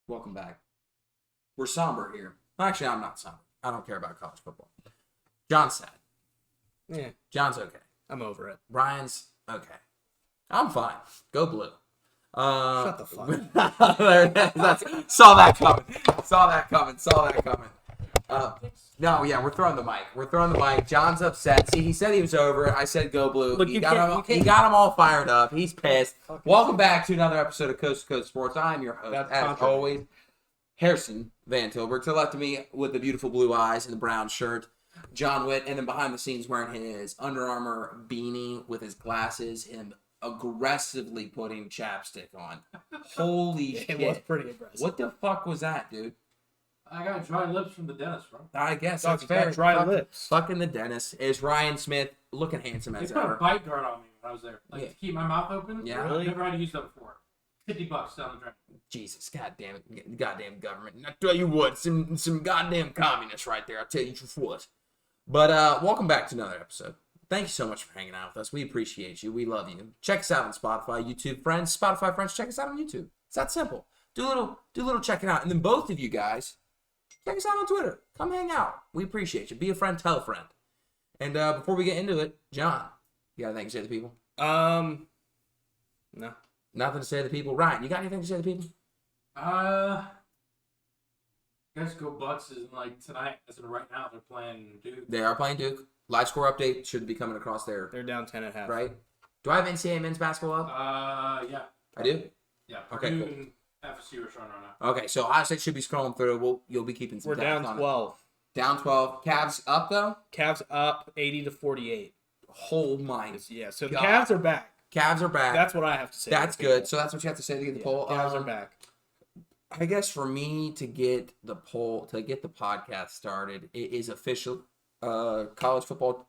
Welcome back. We're somber here. Actually, I'm not somber. I don't care about college football. John's sad. Yeah, John's okay. I'm over it. Brian's okay. I'm fine. Go blue. Shut the fuck up. Saw that coming. No, yeah, we're throwing the mic. John's upset. See, he said he was over it. I said go blue. Look, He got him all fired up. He's pissed. Welcome back to another episode of Coast to Coast Sports. I'm your host, as always, Harrison Van Tilburg. To the left of me with the beautiful blue eyes and the brown shirt, John Witt, and then behind the scenes wearing his Under Armour beanie with his glasses and aggressively putting chapstick on. Holy shit. It was pretty aggressive. What the fuck was that, dude? I got dry lips from the dentist, bro. I guess Dog, that's you got fair. dry lips. Fucking the dentist is Ryan Smith, looking handsome They as put a ever. bite guard on me when I was there, like Yeah. to keep my mouth open. Yeah. I've Really? never had to use that before. $50 down the drain. Jesus, goddamn it, goddamn government. I tell you what, some goddamn communists right there. I tell you what. But welcome back to another episode. Thank you so much for hanging out with us. We appreciate you. We love you. Check us out on Spotify, YouTube friends, Spotify friends. Check us out on YouTube. It's that simple. Do a little checking out, and then both of you guys, check us out on Twitter. Come hang out. We appreciate you. Be a friend, tell a friend. And before we get into it, John, you got anything to say to the people? No. Nothing to say to the people. Ryan, you got anything to say to the people? Guys, go Bucks is like tonight, as of right now, they're playing Duke. They are playing Duke. Live score update should be coming across there, They're down 10.5. right? Do I have NCAA men's basketball up? Yeah. I do? Yeah. Okay, Purdue cool. and FSU are showing right now. Okay, so Ohio State should be scrolling through. You'll be keeping some We're tabs down on it. 12. Down 12. Cavs up, though? Cavs up 80-48. Oh, my. Yeah, so the God. Cavs are back. Cavs are back. That's what I have to say. That's to the people. good. So that's what you have to say to get the poll. Cavs are back. I guess for me to get the poll, to get the podcast started, it is official college football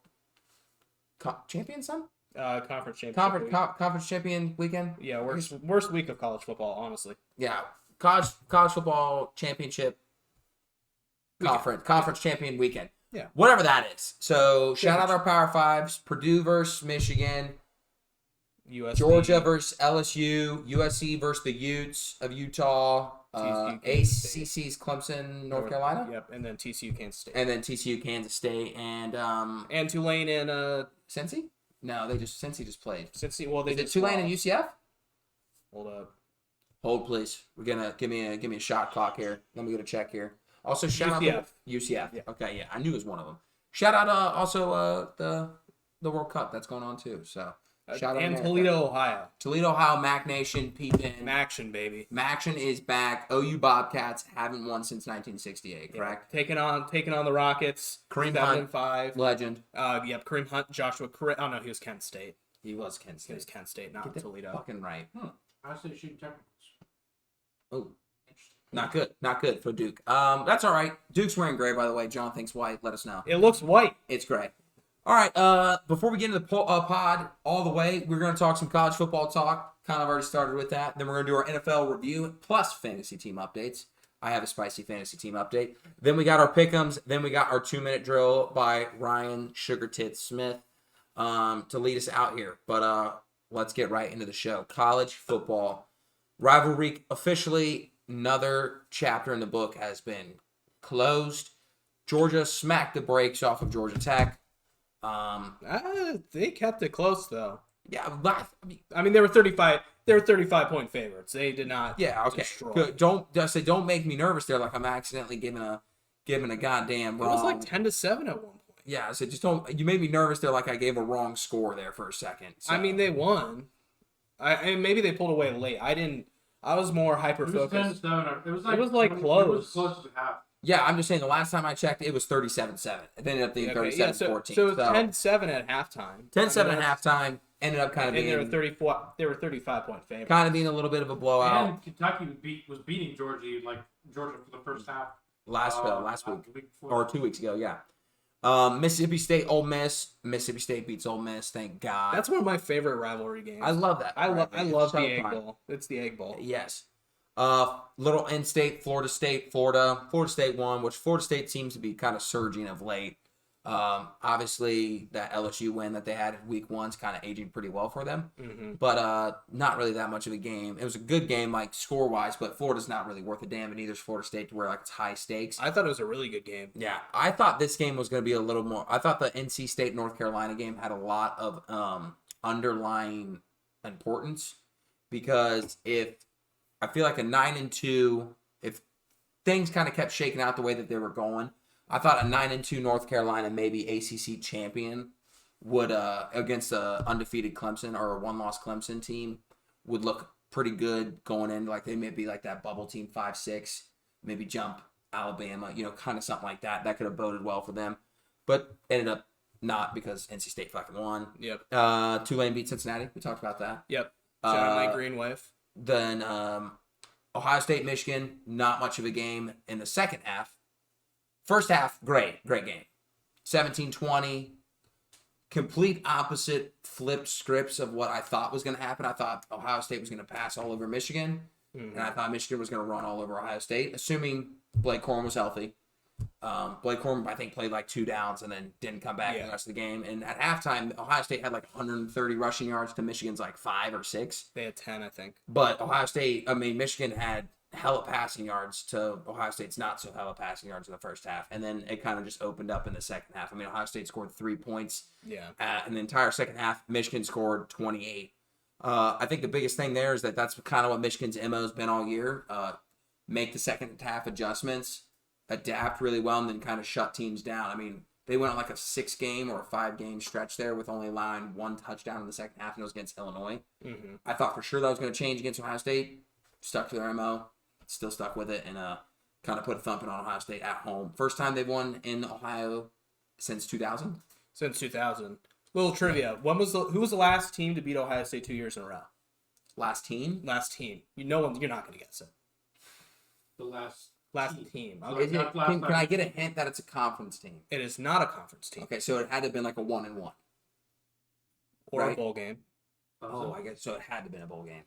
champion, son? Conference championship. Conference champion weekend? Yeah, worst week of college football, honestly. Yeah, college football championship conference champion weekend. Yeah. Whatever that is. So shout out our Power Fives: Purdue versus Michigan, USC. Georgia versus LSU, USC versus the Utes of Utah, TCU, Kansas ACC's Clemson, North Carolina, Yep, and then TCU, Kansas State. and then TCU, Kansas State, and And Tulane and Cincy. No, Cincy just played. Cincy. Well, they Is it just Tulane and lost. UCF? Hold up. Hold, please. We're gonna give me a shot clock here. Let me get a check here. Also, shout UCF. out UCF. Yeah. Okay, yeah, I knew it was one of them. Shout out also the World Cup that's going on too. So shout out And America. Toledo, Ohio. Toledo, Ohio, Mac Nation, peeping. Action, baby. Maction is back. OU Bobcats haven't won since 1968. Correct. Taking on the Rockets. Kareem 7-5. Legend. Yep. Kareem Hunt, Joshua. Oh no, he was Kent State. He was Kent He was State. Kent State, not Get that Toledo. fucking right. I say shooting technicals. Oh, not good. Not good for Duke. That's all right. Duke's wearing gray, by the way. John thinks white. Let us know. It looks white. It's gray. All right. Before we get into the pod all the way, we're going to talk some college football talk. Kind of already started with that. Then we're going to do our NFL review plus fantasy team updates. I have a spicy fantasy team update. Then we got our pick'ems. Then we got our 2-minute drill by Ryan Sugar Tits Smith to lead us out here. But let's get right into the show. College football rivalry officially. Another chapter in the book has been closed. Georgia smacked the brakes off of Georgia Tech. They kept it close though. Yeah, but, I mean, they were 35. They were 35-point favorites. They did not. yeah, okay. destroy. Good. Don't make me nervous there. Like I'm accidentally giving a goddamn It wrong. was like 10-7 at one point. Yeah, so just don't. You made me nervous there. Like I gave a wrong score there for a second. So. I mean, they won. And maybe they pulled away late. I was more hyper It was focused. 10-7. It was It was, like close. It was close to half. yeah, I'm just saying. The last time I checked, it was 37-7. It ended up being 37-14. So it was 10-7 at halftime. 10-7 at halftime. Ended up kind of And being they were 35-point favorites. kind of being a little bit of a blowout And Kentucky was beating Georgia for the first half. last the week before. or 2 weeks ago. Yeah. Mississippi State, Ole Miss. Mississippi State beats Ole Miss. Thank God. That's one of my favorite rivalry games. I love that. I love It's the so Egg fun. Bowl. It's the Egg Bowl. Yes. Little in-state, Florida State, Florida. Florida State won, which Florida State seems to be kind of surging of late. Obviously, that LSU win that they had in week 1's kind of aging pretty well for them, Mm-hmm. but not really that much of a game. It was a good game, like score wise, but Florida's not really worth a damn, and neither is Florida State to where like it's high stakes. I thought it was a really good game. Yeah, I thought this game was going to be a little more. I thought the NC State North Carolina game had a lot of underlying importance because if I feel like a 9-2, if things kind of kept shaking out the way that they were going, I thought a 9-2 North Carolina, maybe ACC champion, would against a undefeated Clemson or a one-loss Clemson team would look pretty good going in. Like they may be like that bubble team 5-6, maybe jump Alabama, kind of something like that. That could have boded well for them, but ended up not because NC State fucking won. Yep. Tulane beat Cincinnati. We talked about that. Yep. Shout out Mike Green wave. Then Ohio State, Michigan, not much of a game in the second half. First half, great game. 17-20, complete opposite flipped scripts of what I thought was going to happen. I thought Ohio State was going to pass all over Michigan, and I thought Michigan was going to run all over Ohio State, assuming Blake Corum was healthy. Blake Corum, I think, played like 2 downs and then didn't come back in the rest of the game. And at halftime, Ohio State had like 130 rushing yards to Michigan's like 5 or 6. They had 10, I think. But Michigan had hella passing yards to Ohio State's not so hella passing yards in the first half. And then it kind of just opened up in the second half. Ohio State scored 3 points. Yeah. In the entire second half, Michigan scored 28. I think the biggest thing there is that's kind of what Michigan's MO has been all year. Make the second half adjustments, adapt really well, and then kind of shut teams down. They went on like a 6-game or a 5-game stretch there with only allowing 1 touchdown in the second half, and it was against Illinois. Mm-hmm. I thought for sure that was going to change against Ohio State. Stuck to their MO, still stuck with it, and kind of put a thumping on Ohio State at home. First time they've won in Ohio since 2000. Since 2000. Little trivia: who was the last team to beat Ohio State 2 years in a row? Last team? Last team. You're not going to guess it. The last team. Is it, can I get a hint that it's a conference team? It is not a conference team. Okay, so it had to have been like a 1-1. Or right? a bowl game. Oh, I guess so. It had to have been a bowl game.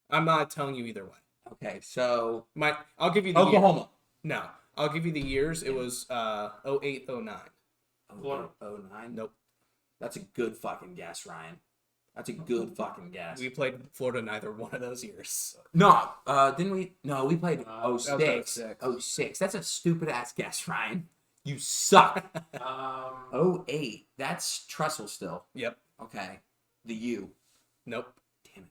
I'm not telling you either way. Okay, so I'll give you the Oklahoma. No, I'll give you the years. It was 08, 09. Florida. 09? Nope. That's a good fucking guess, Ryan. That's a good fucking guess. We played Florida neither one of those years. No, didn't we? No, we played That was 06. 06. That's a stupid ass guess, Ryan. You suck. 08. That's Trestle still. Yep. Okay. The U. Nope. Damn it.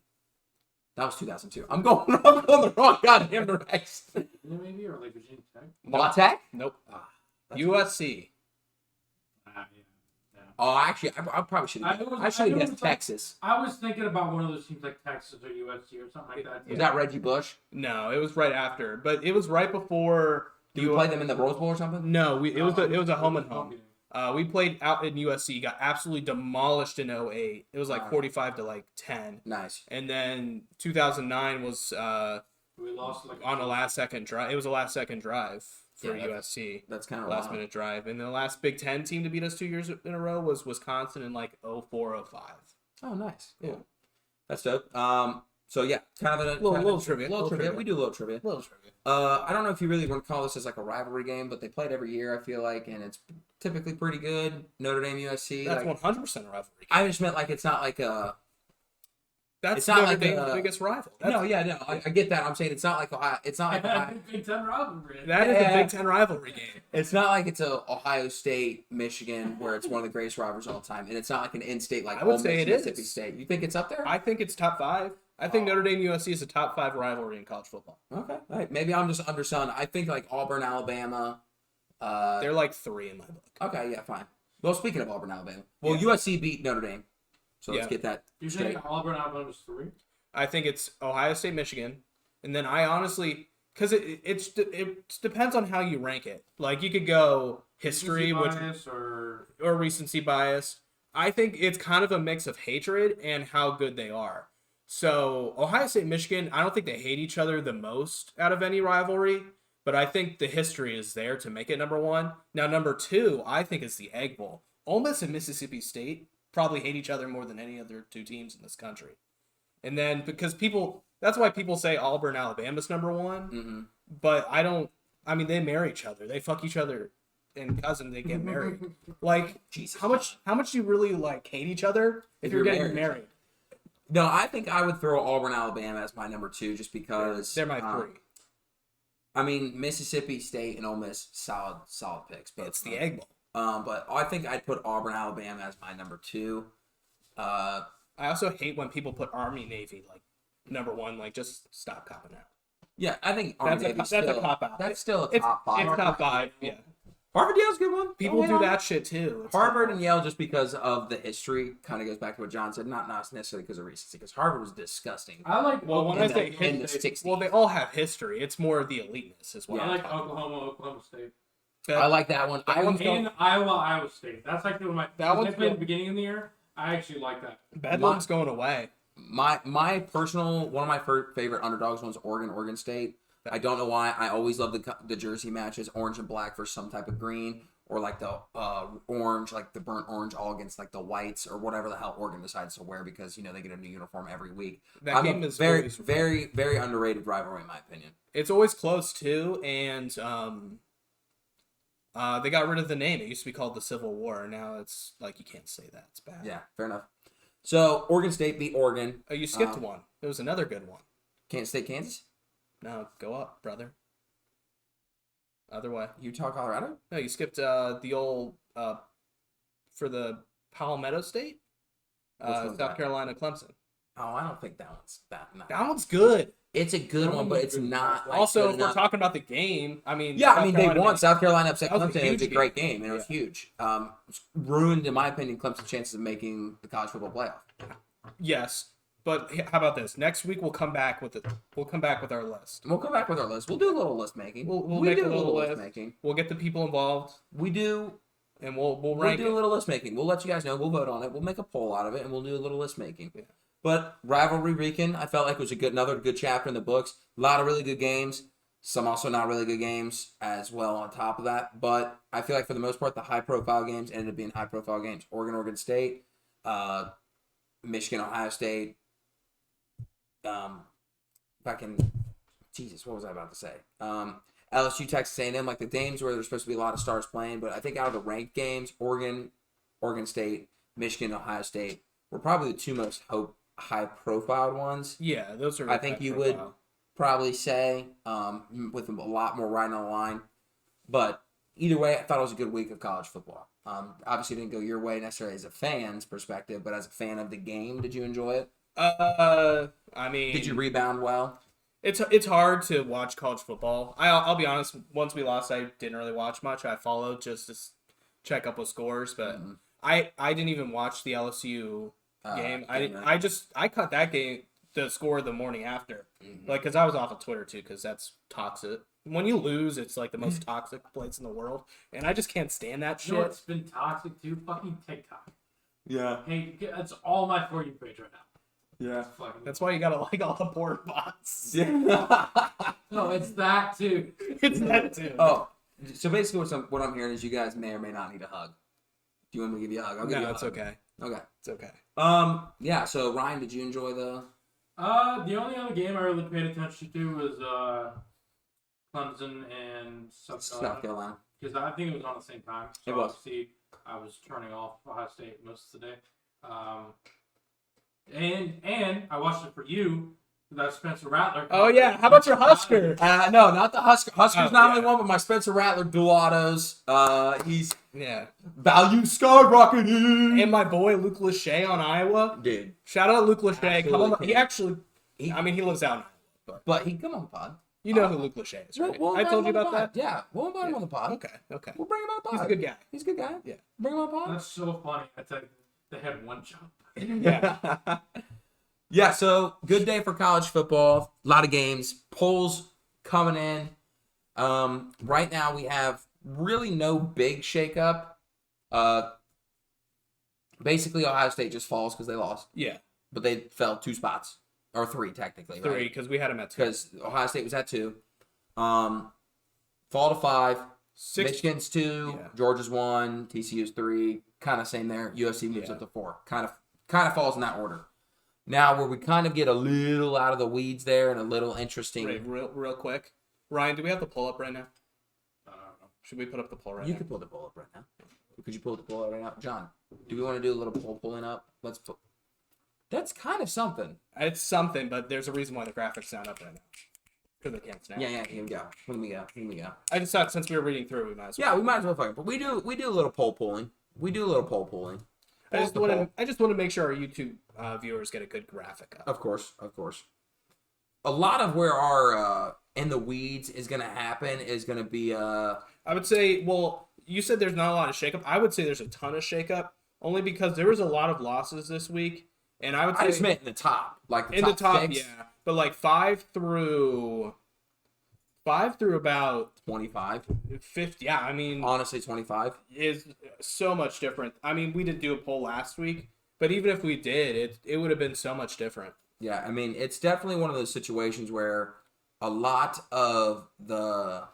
That was 2002. I'm going the wrong goddamn direction. Maybe, or like Virginia Tech. La Tech? Nope. That's USC. Yeah. Oh, actually, I probably should have. I should have guessed Texas. I was thinking about one of those teams like Texas or USC or something like that. Was that Reggie Bush? No, it was right after, but it was right before. Did we play them in the Rose Bowl or something? No, it was a home and home. game. We played out in USC, got absolutely demolished in 08. It was like 45 to like 10. Nice. And then 2009 was We lost like on a last second drive. It was a last second drive for Yeah, USC. That's kind of Last minute drive. And the last Big Ten team to beat us 2 years in a row was Wisconsin in like 04, 05. Oh, nice. Yeah. Cool. That's dope. So yeah, kind of a Little trivia. Little trivia. We do a little trivia. Little trivia. I don't know if you really want to call this as like a rivalry game, but they play it every year. I feel like, and it's typically pretty good. Notre Dame USC. That's like, 100% a rivalry. I just meant like it's not like a. That's it's not Notre like Dame's a- biggest rival. I get that. I'm saying it's not like Ohio. It's not like Ohio. Big Ten rivalry. That is Yeah. a Big Ten rivalry game. It's not like it's a Ohio State, Michigan, where it's one of the greatest rivalries of all time, and it's not like an in-state like I would Ole say Miss, it is. Mississippi State. You think it's up there? I think it's top 5. I think Notre Dame USC is a top 5 rivalry in college football. Okay, all right. Maybe I'm just underselling. I think like Auburn, Alabama. They're like 3 in my book. Okay, yeah, fine. Well, speaking of Auburn, Alabama, USC beat Notre Dame, so let's Yeah. get that You straight. think Auburn Alabama was 3? I think it's Ohio State, Michigan, and then I honestly, because it depends on how you rank it. Like you could go history, which Bias or recency bias. I think it's kind of a mix of hatred and how good they are. So Ohio State, Michigan, I don't think they hate each other the most out of any rivalry, but I think the history is there to make it number 1. Now number 2, I think is the Egg Bowl. Ole Miss and Mississippi State probably hate each other more than any other 2 teams in this country. And then because that's why people say Auburn, Alabama's number 1. Mm-hmm. But they marry each other. They fuck each other and cousin, they get married. Like, Jesus. how much do you really like hate each other if you're getting married? No, I think I would throw Auburn, Alabama as my number 2 just because They're my 3. I mean, Mississippi State and Ole Miss, solid picks. But It's the Egg Bowl. But I think I'd put Auburn, Alabama as my number 2. I also hate when people put Army, Navy like number 1. Like, just stop copping out. Yeah, I think Army, That's Navy's a cop out. That's still a top 5. It's top 5. Yeah. Harvard, Yale's a good one. People do that shit too. It's Harvard and Yale, just because of the history, kind of goes back to what John said. Not necessarily because of recency, because Harvard was disgusting. I like. Well, when I say in the history, 60s. well, they all have history. It's more of the eliteness as well. I like Oklahoma State. I like that one. And Iowa State. That's like one of my. That one's at the good. beginning of the year. I actually like that. Bedlam's going away. My personal one of my favorite underdogs ones, Oregon State. I don't know why. I always love the jersey matches, orange and black versus some type of green, or like the orange, like the burnt orange, all against like the whites or whatever the hell Oregon decides to wear because they get a new uniform every week. That game is very always very very underrated rivalry in my opinion. It's always close too, and they got rid of the name. It used to be called the Civil War. Now it's like you can't say that. It's bad. Yeah, fair enough. So Oregon State beat Oregon. Oh, you skipped one. There was another good one. Kansas State, Kansas. No, go up, brother. Other way. Utah, Colorado. No, you skipped the old for the Palmetto State. one's South that? Carolina, Clemson. Oh, I don't think that one's that. No. That one's good. It's a good one, but it's not. Like, Also, good if we're enough. talking about the game, I mean, Yeah, I South mean, they Carolina won. made- South Carolina upset That was a Clemson. It was a huge great game, and it was Yeah. huge. Ruined, in my opinion, Clemson's chances of making the college football playoff. Yes, but how about this? Next week we'll come back with it. We'll come back with our list. We'll come back with our list. We'll do a little list making. We'll We make do a little list. making. We'll get the people involved, We do. and we'll We'll rank do a it. little list making. We'll let you guys know. We'll vote on it. We'll make a poll out of it, and we'll do a little list making. Yeah. But Rivalry Weekend, I felt like it was another good chapter in the books. A lot of really good games. Some also not really good games as well on top of that. But I feel like for the most part, the high-profile games ended up being high-profile games. Oregon State, Michigan, Ohio State. Jesus, what was I about to say? LSU, Texas A&M, like the games where there's supposed to be a lot of stars playing. But I think out of the ranked games, Oregon State, Michigan, Ohio State were probably the two most high-profile ones. Yeah, those are. I think you would probably say, with a lot more riding on the line. But either way, I thought it was a good week of college football. Obviously, it didn't go your way necessarily as a fan's perspective, but as a fan of the game, did you enjoy it? I mean, Did you rebound well? It's hard to watch college football. I'll be honest. Once we lost, I didn't really watch much. I followed just to check up with scores, but I didn't even watch the LSU game. I cut that game, the score the morning after, like because I was off of Twitter too, because that's toxic. When you lose, it's like the most toxic place in the world, and I just can't stand that You know shit. what's been toxic too? Fucking TikTok. Yeah. Hey, that's all my For You page right now. Yeah. It's fucking. That's why you gotta like all the porn bots. No, it's that too. It's that too. Oh, so basically what I'm hearing is you guys may or may not need a hug. Do you want me to give you a hug? I'll give you No, a it's hug. okay. Okay. It's okay. Yeah, so Ryan, did you enjoy the... The only other game I really paid attention to was Clemson and South Carolina? because I think it was on the same time. So It was. obviously I was turning off Ohio State most of the day. And I watched it for you. That Spencer Rattler. Oh yeah, how about your Husker? No, not the Husker. Husker's Oh, not yeah. only one, but my Spencer Rattler dual autos. He's Yeah. value skyrocketing. And my boy Luke Lachey on Iowa. Dude. Shout out Luke Lachey. Come on, Absolutely. he actually. He- I mean, he lives out in Iowa. But he come on the pod. You know who Luke Lachey is, right? We'll I invite told him you on the about pod. that. Yeah, we'll invite him on the pod. Okay. We'll bring him on the pod. He's a good guy. He's a good guy. Yeah. Bring him on the pod. That's so funny. I tell you, they had one job. Yeah. Yeah, so good day for college football. A lot of games. Polls coming in. Right now we have really no big shakeup. Basically, Ohio State just falls because they lost. Yeah. But they fell 2 spots. Or 3, technically, 3 right? because we had him at 2. Because Ohio State was at 2. Fall to 5. 6. Michigan's 2. Yeah. Georgia's 1. TCU's 3. Kind of same there. USC moves Yeah. up to 4. Kind of falls in that order. Now, where we kind of get a little out of the weeds there and a little interesting. Real quick. Ryan, do we have the pull up right now? I don't know. Should we put up the poll right You now? could pull the poll up right now. Could you pull the poll up right now? John, do we want to do a little poll pulling up? Let's put. That's kind of something. It's something, but there's a reason why the graphics not up right now. Because they can't snap. Yeah, here we go. Here we go. I just thought since we were reading through, we might as well. Yeah, we might as well fucking. But we do a little poll pulling. I just want to make sure our YouTube viewers get a good graphic up. Of course. A lot of where our in the weeds is gonna happen is gonna be I would say, well, you said there's not a lot of shakeup. I would say there's a ton of shakeup, only because there was a lot of losses this week, and I would say I just meant in the top, like in the top, six, yeah, but like 5 through about 25. 50. Yeah, I mean, Honestly, 25. is so much different. I mean, we didn't do a poll last week, but even if we did, it would have been so much different. Yeah, I mean, it's definitely one of those situations where a lot of the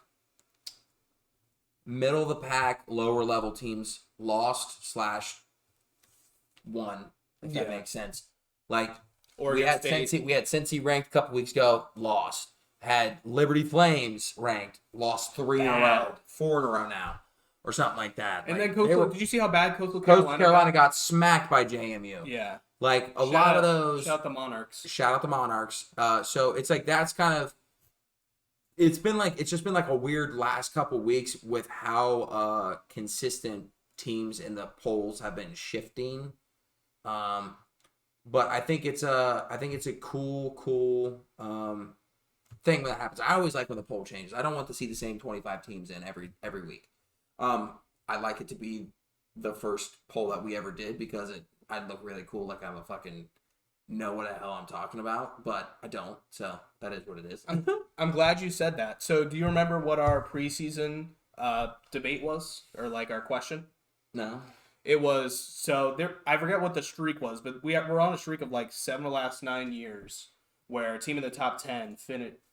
middle of the pack, lower level teams lost / won, if that Yeah. makes sense. Like Oregon we had State. Cincy, ranked a couple weeks ago, lost. Had Liberty Flames ranked, lost 3 in a row, Bad. 4 in a row now, or something like that. And Like, then they were- did you see how bad Coastal Coastal Carolina got? got smacked by JMU. Yeah. Like a Shout lot out- of those. Shout out the Monarchs. Shout out the Monarchs. So it's like that's kind of. It's just been like a weird last couple weeks with how consistent teams in the polls have been shifting. But I think it's a cool thing when that happens. I always like when the poll changes. I don't want to see the same 25 teams in every week. I like it to be the first poll that we ever did because I'd look really cool, like I'm a fucking know what the hell I'm talking about, but I don't. So that is what it is. I'm glad you said that. So, do you remember what our preseason debate was, or like our question? No. It was so there. I forget what the streak was, but we're on a streak of like 7 of the last 9 years where a team in the top 10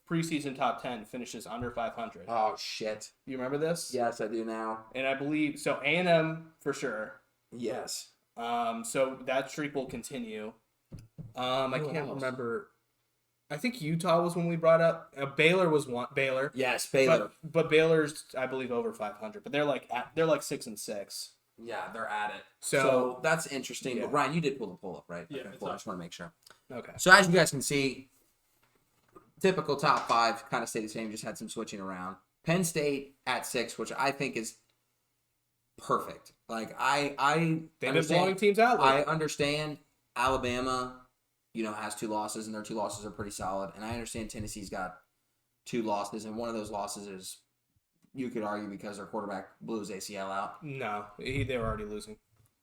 preseason top 10 finishes under 500. Oh shit. You remember this? Yes, I do now. And I believe so. A&M for sure. Yes. So that streak will continue. I Who can't else? remember. I think Utah was when we brought up. Baylor was one. Baylor. Yes, Baylor. But Baylor's, I believe, over 500. But they're like 6-6. Yeah, they're at it. So- So that's interesting. Yeah. But Ryan, you did pull the poll up, right? Yeah, Okay, it's cool. I up. just want to make sure. Okay. So as you guys can see, typical top 5 kind of stayed the same. Just had some switching around. Penn State at 6, which I think is perfect. Like I They've been understand- blowing teams out. I understand Alabama, has 2 losses, and their 2 losses are pretty solid. And I understand Tennessee's got 2 losses, and one of those losses is, you could argue, because their quarterback blew his ACL out. No, they were already losing.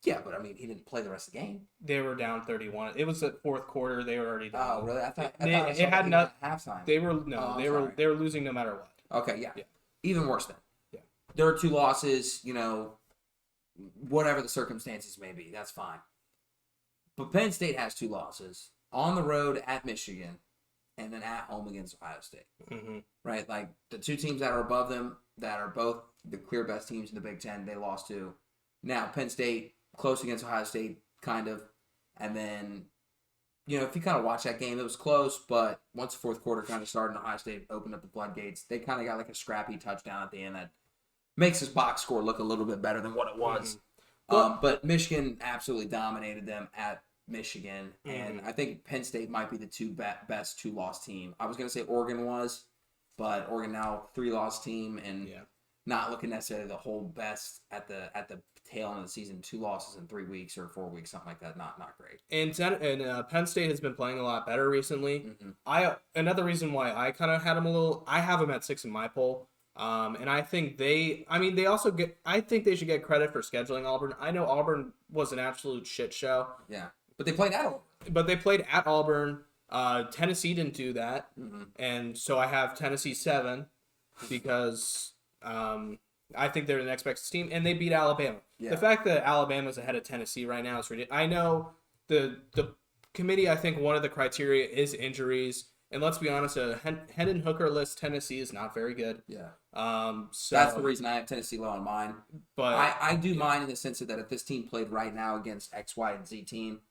Yeah, but I mean, he didn't play the rest of the game. They were down 31. It was the fourth quarter. They were already down. Oh, really? I thought They- I it saw had that not- at halftime. They were Oh, I'm they were sorry. they were losing no matter what. Okay, yeah. Yeah. Even worse then. Yeah. There are 2 losses, whatever the circumstances may be, that's fine. But Penn State has 2 losses on the road at Michigan and then at home against Ohio State. Mm-hmm. Right? Like the 2 teams that are above them, that are both the clear best teams in the Big Ten, they lost to. Now, Penn State, close against Ohio State, kind of. And then, if you kind of watch that game, it was close, but once the fourth quarter kind of started and Ohio State opened up the floodgates, they kind of got like a scrappy touchdown at the end that makes this box score look a little bit better than what it was. But Michigan absolutely dominated them at Michigan, and I think Penn State might be the 2 best 2-loss team. I was going to say Oregon was, but Oregon now 3-loss team and Yeah. not looking necessarily the whole best at the tail end of the season. 2 losses in 3 weeks or 4 weeks, something like that. Not great. And Penn State has been playing a lot better recently. Mhm. Another reason why I kind of had them I have them at 6 in my poll. And I think they also I think they should get credit for scheduling Auburn. I know Auburn was an absolute shit show, Yeah, but they played at Auburn. but they played at Auburn. Tennessee didn't do that. Mm-hmm. And so I have Tennessee 7 because I think they're the next best team, and they beat Alabama. Yeah. The fact that Alabama's ahead of Tennessee right now is ridiculous. I know the committee, I think one of the criteria is injuries, and let's be honest, a Hendon Hooker list Tennessee is not very good. Yeah, So that's the reason I have Tennessee low on mine. But I do mine in the sense that if this team played right now against X, Y, and Z team,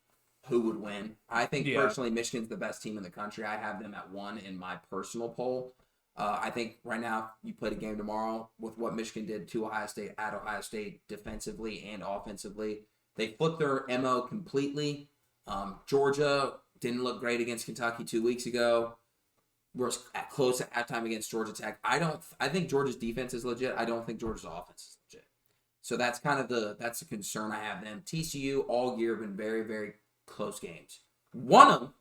who would win? I think Yeah. personally Michigan's the best team in the country. I have them at 1 in my personal poll. I think right now you played a game tomorrow with what Michigan did to Ohio State at Ohio State defensively and offensively. They flipped their MO completely. Georgia didn't look great against Kentucky 2 weeks ago. We're close at halftime against Georgia Tech. I think Georgia's defense is legit. I don't think Georgia's offense is legit. So that's kind of the concern I have then. TCU all year have been very, very close games. One of them,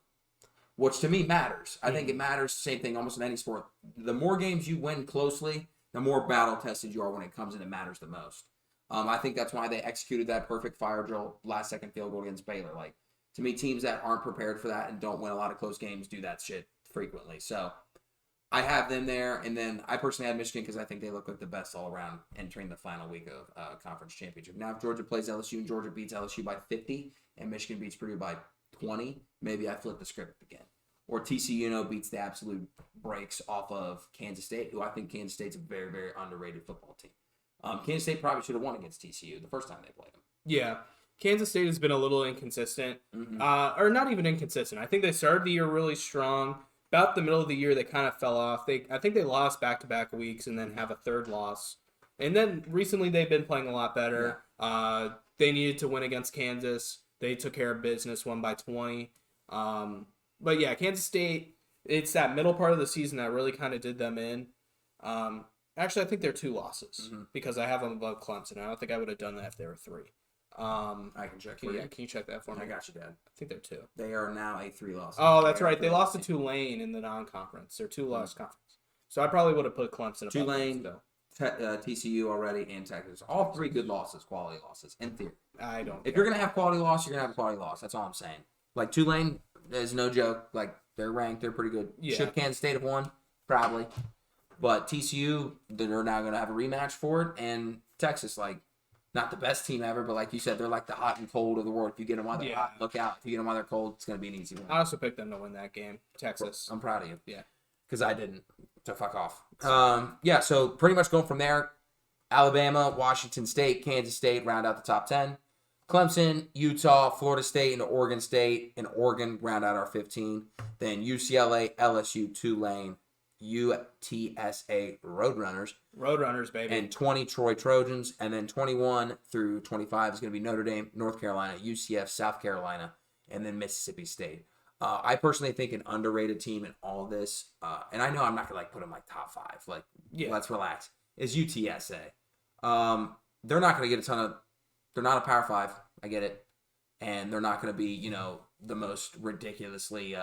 which to me matters. I think it matters. Same thing almost in any sport. The more games you win closely, the more battle tested you are when it comes in. It matters the most. I think that's why they executed that perfect fire drill last second field goal against Baylor. Like, to me, teams that aren't prepared for that and don't win a lot of close games do that shit frequently. So I have them there, and then I personally have Michigan because I think they look like the best all around entering the final week of conference championship. Now, if Georgia plays LSU and Georgia beats LSU by 50 and Michigan beats Purdue by 20, maybe I flip the script again. Or TCU beats the absolute breaks off of Kansas State, who I think Kansas State's a very, very underrated football team. Kansas State probably should have won against TCU the first time they played them. Yeah. Kansas State has been a little inconsistent, or not even inconsistent. I think they started the year really strong. About the middle of the year, they kind of fell off. I think they lost back-to-back weeks and then have a third loss. And then recently they've been playing a lot better. Yeah. They needed to win against Kansas. They took care of business, won by 20. But yeah, Kansas State, it's that middle part of the season that really kind of did them in. Actually, I think they're 2 losses because I have them above Clemson. I don't think I would have done that if they were 3. I can check for you. Can you check that for me? I got you, Dad. I think they're 2. They are now a 3-loss. Oh, that's right. They lost to Tulane in the non-conference. They're 2-loss conference. So I probably would have put Clemson above Tulane, them, TCU already, and Texas. All 3 good losses, quality losses, in theory. I don't. If you're going to have quality loss, you're going to have a quality loss. That's all I'm saying. Like, Tulane is no joke. Like, they're ranked. They're pretty good. Yeah. Should Kansas State have won? Probably. But TCU, they're now going to have a rematch for it. And Texas, like, not the best team ever, but like you said, they're like the hot and cold of the world. If you get them while they're hot, look out. If you get them while they're cold, it's going to be an easy win. I also picked them to win that game. Texas. I'm proud of you. Yeah. Because I didn't. So fuck off. Yeah, so pretty much going from there, Alabama, Washington State, Kansas State round out the top 10. Clemson, Utah, Florida State, and Oregon State, and Oregon round out our 15. Then UCLA, LSU, Tulane, UTSA Roadrunners, baby. and 20 Troy Trojans. And then 21 through 25 is going to be Notre Dame, North Carolina, UCF, South Carolina, and then Mississippi State. I personally think an underrated team in all of this, and I know I'm not going to put them top 5. Let's relax, is UTSA. They're not going to get a ton of. They're not a Power 5. I get it. And they're not going to be, the most ridiculously,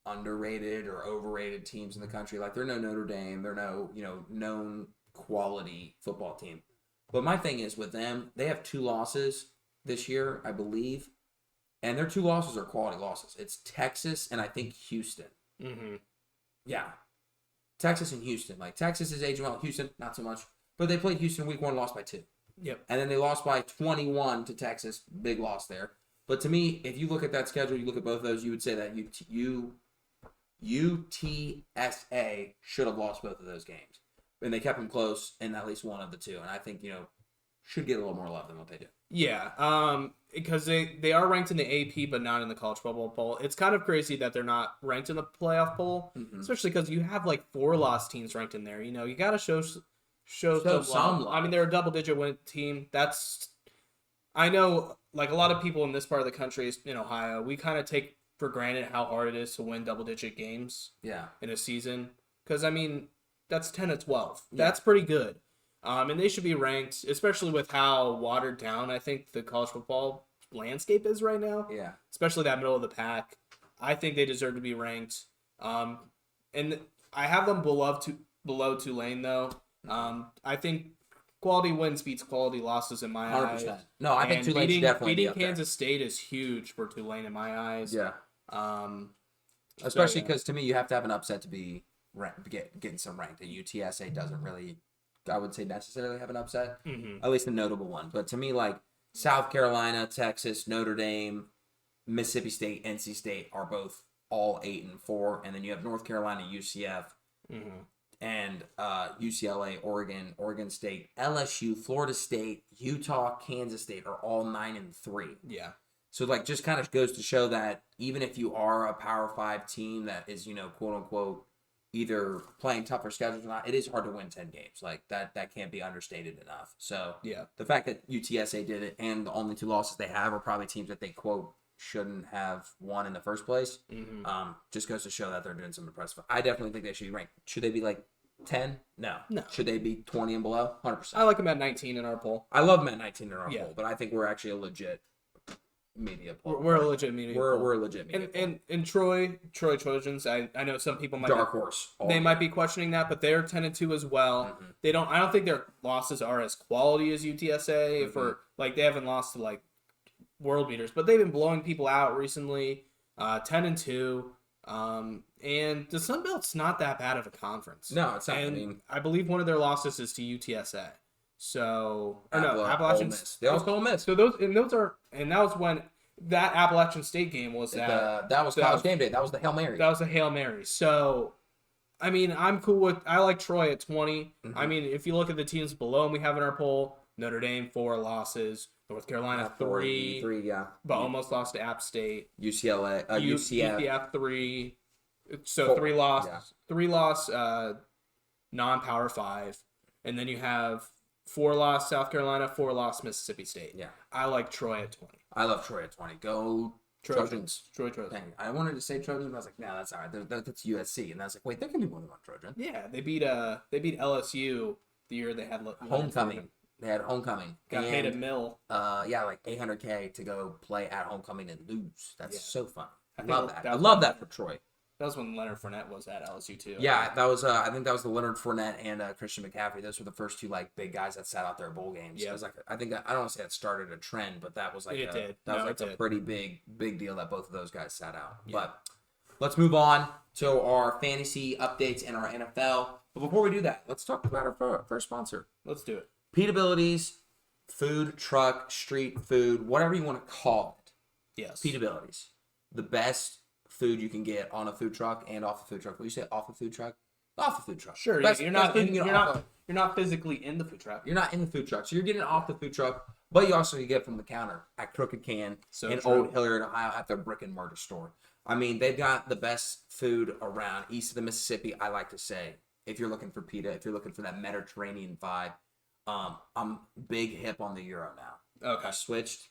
underrated or overrated teams in the country. Like, they're no Notre Dame. They're no, known quality football team. But my thing is with them, they have 2 losses this year, I believe. And their 2 losses are quality losses. It's Texas and I think Houston. Mm-hmm. Yeah. Texas and Houston. Like, Texas is aging well. Houston, not so much. But they played Houston week 1, lost by 2. Yep. And then they lost by 21 to Texas. Big loss there. But to me, if you look at that schedule, you look at both of those, you would say that UTSA should have lost both of those games. And they kept them close in at least one of the 2. And I think, should get a little more love than what they do. Yeah. Because they are ranked in the AP, but not in the college football poll. It's kind of crazy that they're not ranked in the playoff poll, especially because you have 4 loss teams ranked in there. You got to show some love. I mean, they're a double-digit win team. I know, a lot of people in this part of the country, in Ohio, we kind of take for granted how hard it is to win double-digit games in a season. Because, that's 10 to 12. Yeah. That's pretty good. And they should be ranked, especially with how watered down I think the college football landscape is right now. Yeah. Especially that middle of the pack. I think they deserve to be ranked. And I have them below Tulane, though. I think quality wins beats quality losses in my 100%. eyes. No, I think Tulane should definitely be up there. Kansas State is huge for Tulane in my eyes. Yeah. Especially because to me, you have to have an upset to be getting some ranked. And UTSA doesn't really, I would say, necessarily have an upset. Mm-hmm. At least a notable one. But to me, South Carolina, Texas, Notre Dame, Mississippi State, NC State are both all 8-4, and then you have North Carolina, UCF. Mm-hmm. And UCLA, Oregon State, LSU, Florida State, Utah, Kansas State are all 9-3. Yeah. So like just kind of goes to show that even if you are a Power 5 team that is, quote unquote either playing tougher schedules or not, it is hard to win 10 games. Like that can't be understated enough. So Yeah. the fact that UTSA did it and the only 2 losses they have are probably teams that they quote shouldn't have won in the first place. Just goes to show that they're doing some impressive. I definitely think they should be ranked. Should they be like 10? No. Should they be 20 and below? 100%. I like them at 19 in our poll. I love them at 19 in our Yeah. poll, but I think we're actually a legit media poll. We're a legit media. We're poll. a legit media poll. And Troy Trojans. I know some people might Dark horse. they might be questioning that, but they're 10-2 as well. I don't think their losses are as quality as UTSA for like they haven't lost to like world beaters, but they've been blowing people out recently. 10-2. And the Sun Belt's not that bad of a conference. No, it's not. And I believe one of their losses is to UTSA. So or no, Ole Appalachian. Miss. They also Ole Miss. So that was when that Appalachian State game was That was College Game Day. That was the Hail Mary. That was a Hail Mary. So, I mean, I'm cool with. I like Troy at 20. I mean, if you look at the teams below them we have in our poll, Notre Dame 4 losses, North Carolina 3, yeah. but almost lost to App State. UCLA, UCF. UCF 3. So 3 loss, yeah. 3 loss, non-Power 5, and then you have 4 loss South Carolina, 4 loss Mississippi State. Yeah. I like Troy at 20. I love Troy at 20. Go Trojans. Troy Trojans. Dang, I wanted to say Trojans, but I was like, nah, that's all right. That's USC. And I was like, wait, there can be more than one Trojan. Yeah, they beat LSU the year they had Homecoming. They had homecoming. Got paid a mill. Yeah, like $800K to go play at homecoming and lose. That's so fun. I think love that. that I was- love that for Troy. That was when Leonard Fournette was at LSU too. Yeah, that was. I think that was the Leonard Fournette and Christian McCaffrey. Those were the first 2 like big guys that sat out their bowl games. Yeah. It was like I think I don't want to say that started a trend, but that was like It did. That was No, like it a did. pretty big deal that both of those guys sat out. But let's move on to our fantasy updates and our NFL. But before we do that, let's talk about our first sponsor. Let's do it. Pete Abilities, food truck, street food, whatever you want to call it. Yes. Pete Abilities, the best food you can get on a food truck and off a food truck. What do you say, off a food truck? Off a food truck. Sure. Best- you're best not. food In, you you're can get off not. You're not physically in the food truck. You're not in the food truck, so you're getting it off the food truck, but you also get it from the counter at Crooked Can So in true. Old Hilliard, Ohio, at their brick and mortar store. I mean, they've got the best food around east of the Mississippi. I like to say, if you're looking for pita, if you're looking for that Mediterranean vibe, I'm big hip on the Euro now. Okay. I switched.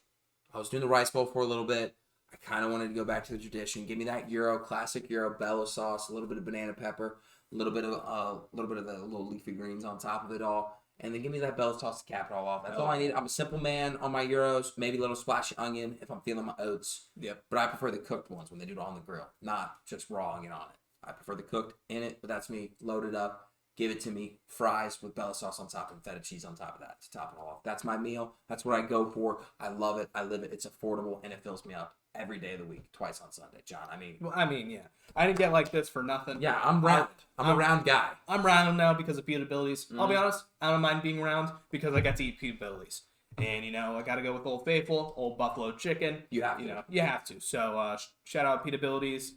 I was doing the rice bowl for a little bit. I kind of wanted to go back to the tradition. Give me that Euro, classic Euro bello sauce, a little bit of banana pepper, a little bit of the little leafy greens on top of it all, and then give me that bello sauce to cap it all off. That's all I need. I'm a simple man on my Euros. Maybe a little splash of onion if I'm feeling my oats. Yep. But I prefer the cooked ones when they do it on the grill, not just raw onion on it. I prefer the cooked in it, but that's me. Load it up. Give it to me. Fries with bello sauce on top and feta cheese on top of that to top it all off. That's my meal. That's what I go for. I love it. I live it. It's affordable and it fills me up every day of the week, twice on Sunday. John, Well, I mean, yeah. I didn't get like this for nothing. yeah, I'm round. I'm a round guy. I'm round now because of Pete Abilities. I'll be honest, I don't mind being round because I got to eat Pete Abilities. And, I got to go with Old Faithful, Old Buffalo Chicken. You have to. You have to. So, shout out Pete Abilities.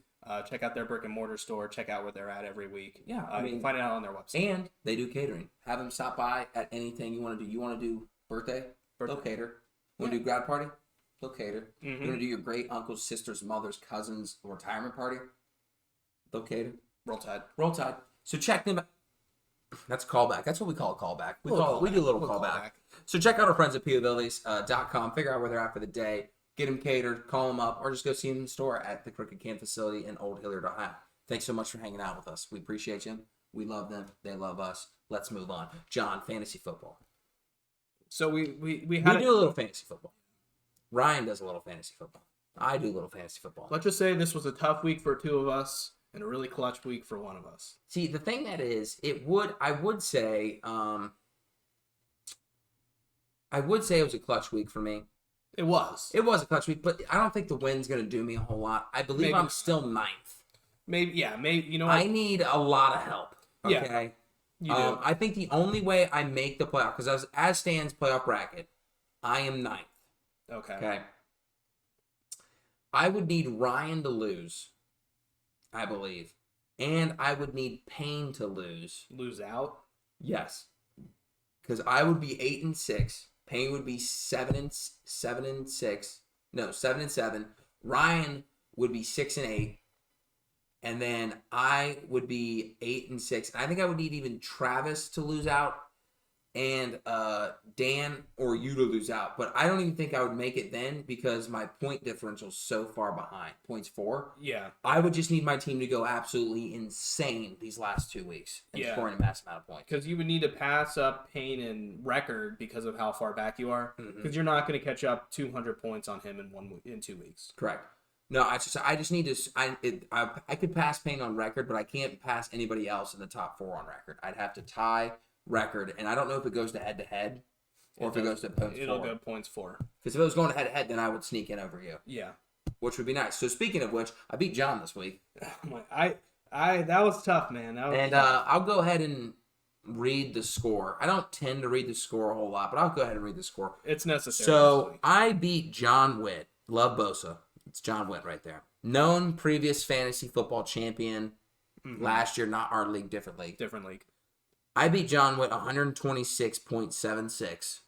Check out their brick and mortar store. Check out where they're at every week. Yeah, you can find it out on their website. And they do catering. Have them stop by at anything you want to do. You want to do birthday? They'll cater. You want to do grad party? They'll cater. You want to do your great uncle's, sister's, mother's, cousin's retirement party? They'll cater. Roll Tide. Roll Tide. So check them out. That's a callback. That's what we call a callback. We do a little callback. So check out our friends at PeteAbilities.com. Figure out where they're at for the day. Get them catered. Call them up. Or just go see them in the store at the Crooked Can facility in Old Hilliard, Ohio. Thanks so much for hanging out with us. We appreciate you. We love them. They love us. Let's move on. John, fantasy football. So we We do a little fantasy football. Ryan does a little fantasy football. I do a little fantasy football. let's just say this was a tough week for 2 of us and a really clutch week for 1 of us. See, the thing that is, I would say it was a clutch week for me. It was. It was a clutch week, but I don't think the win's going to do me a whole lot. I believe Maybe. I'm still 9th. Maybe, you know what? I need a lot of help. Yeah, Okay. you do. I think the only way I make the playoff, because as stands playoff bracket, I am 9th. Okay. Okay. I would need Ryan to lose, I believe. And I would need Payne to lose. Lose out. Yes. Because I would be 8-6. Payne would be 7-6. No, 7-7. Ryan would be 6-8. And then I would be 8-6. And I think I would need even Travis to lose out and Dan or you to lose out. But I don't even think I would make it then because my point differential's so far behind. Points 4. Yeah. I would just need my team to go absolutely insane these last 2 weeks and Yeah. scoring a massive amount of points. Because you would need to pass up Payne and record because of how far back you are. Mhm. Because you're not going to catch up 200 points on him in 2 weeks. Correct. No, I just need to. I could pass Payne on record, but I can't pass anybody else in the top 4 on record. I'd have to tie record, and I don't know if it goes to head to head or if it goes to points It'll 4. go points 4. Because if it was going to head to head, then I would sneak in over you, Yeah. which would be nice. So speaking of which, I beat John this week, I that was tough, man. That was and tough. I'll go ahead and read the score. I don't tend to read the score a whole lot, but I'll go ahead and read the score. It's necessary. this So week. I beat John Witt. Love Bosa. It's John Witt right there. Known previous fantasy football champion last year, not our league, different league. Different league. I beat John Witt 126.76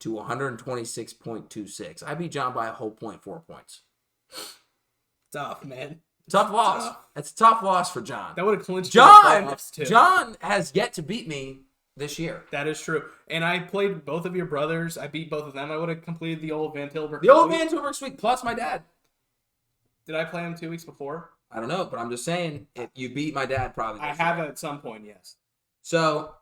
to 126.26. I beat John by a whole 0.4 points. Tough, man. Tough loss. Tough. That's a tough loss for John. That would have clinched John! the playoffs, too. John has yet to beat me this year. That is true. And I played both of your brothers. I beat both of them. I would have completed the old Van Tilburg. The old man Tilburg week plus my dad. Did I play him 2 weeks before? I don't know, but I'm just saying, if you beat my dad probably. I this have year. at some point, yes. So,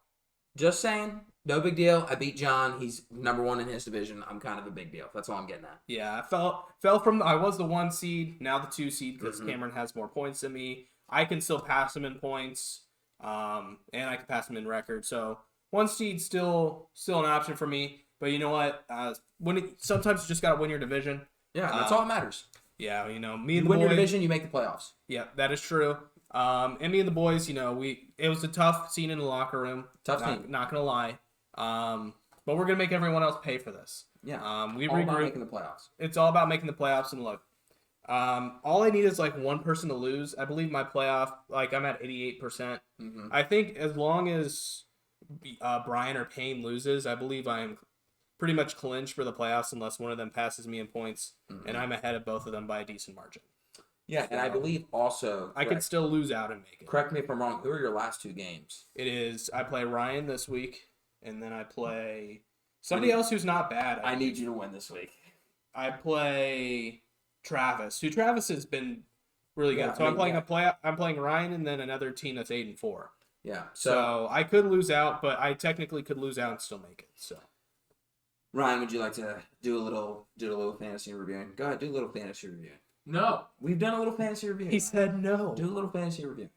just saying, no big deal. I beat John. He's number 1 in his division. I'm kind of a big deal. That's all I'm getting at. Yeah, I fell from. I was the 1 seed, now the 2 seed because Mhm. Cameron has more points than me. I can still pass him in points, and I can pass him in record. So 1 seed still an option for me. But you know what? Sometimes you just gotta win your division. Yeah, that's all that matters. Yeah, me You and the win boys. your division, you make the playoffs. Yeah, that is true. And me and the boys, it was a tough scene in the locker room. Tough not, scene. Not gonna lie. But we're gonna make everyone else pay for this. Yeah. We All about regroup. making the playoffs. It's all about making the playoffs, and look, all I need is like one person to lose. I believe my playoff, I'm at 88%. Mm-hmm. I think as long as Brian or Payne loses, I believe I am pretty much clinched for the playoffs unless one of them passes me in points, and I'm ahead of both of them by a decent margin. Yeah, and I believe also, I could still lose out and make it. correct me if I'm wrong, who are your last 2 games? It is, I play Ryan this week, and then I play somebody else who's not bad. I need you to win this week. I play Travis, who Travis has been really good. Yeah, So I I'm mean, playing I'm playing Ryan and then another team that's 8-4. Yeah. So I could lose out, but I technically could lose out and still make it. So Ryan, would you like to do a little fantasy review? Go ahead, do a little fantasy review. No. We've done a little fantasy review. he said no. Do a little fantasy review.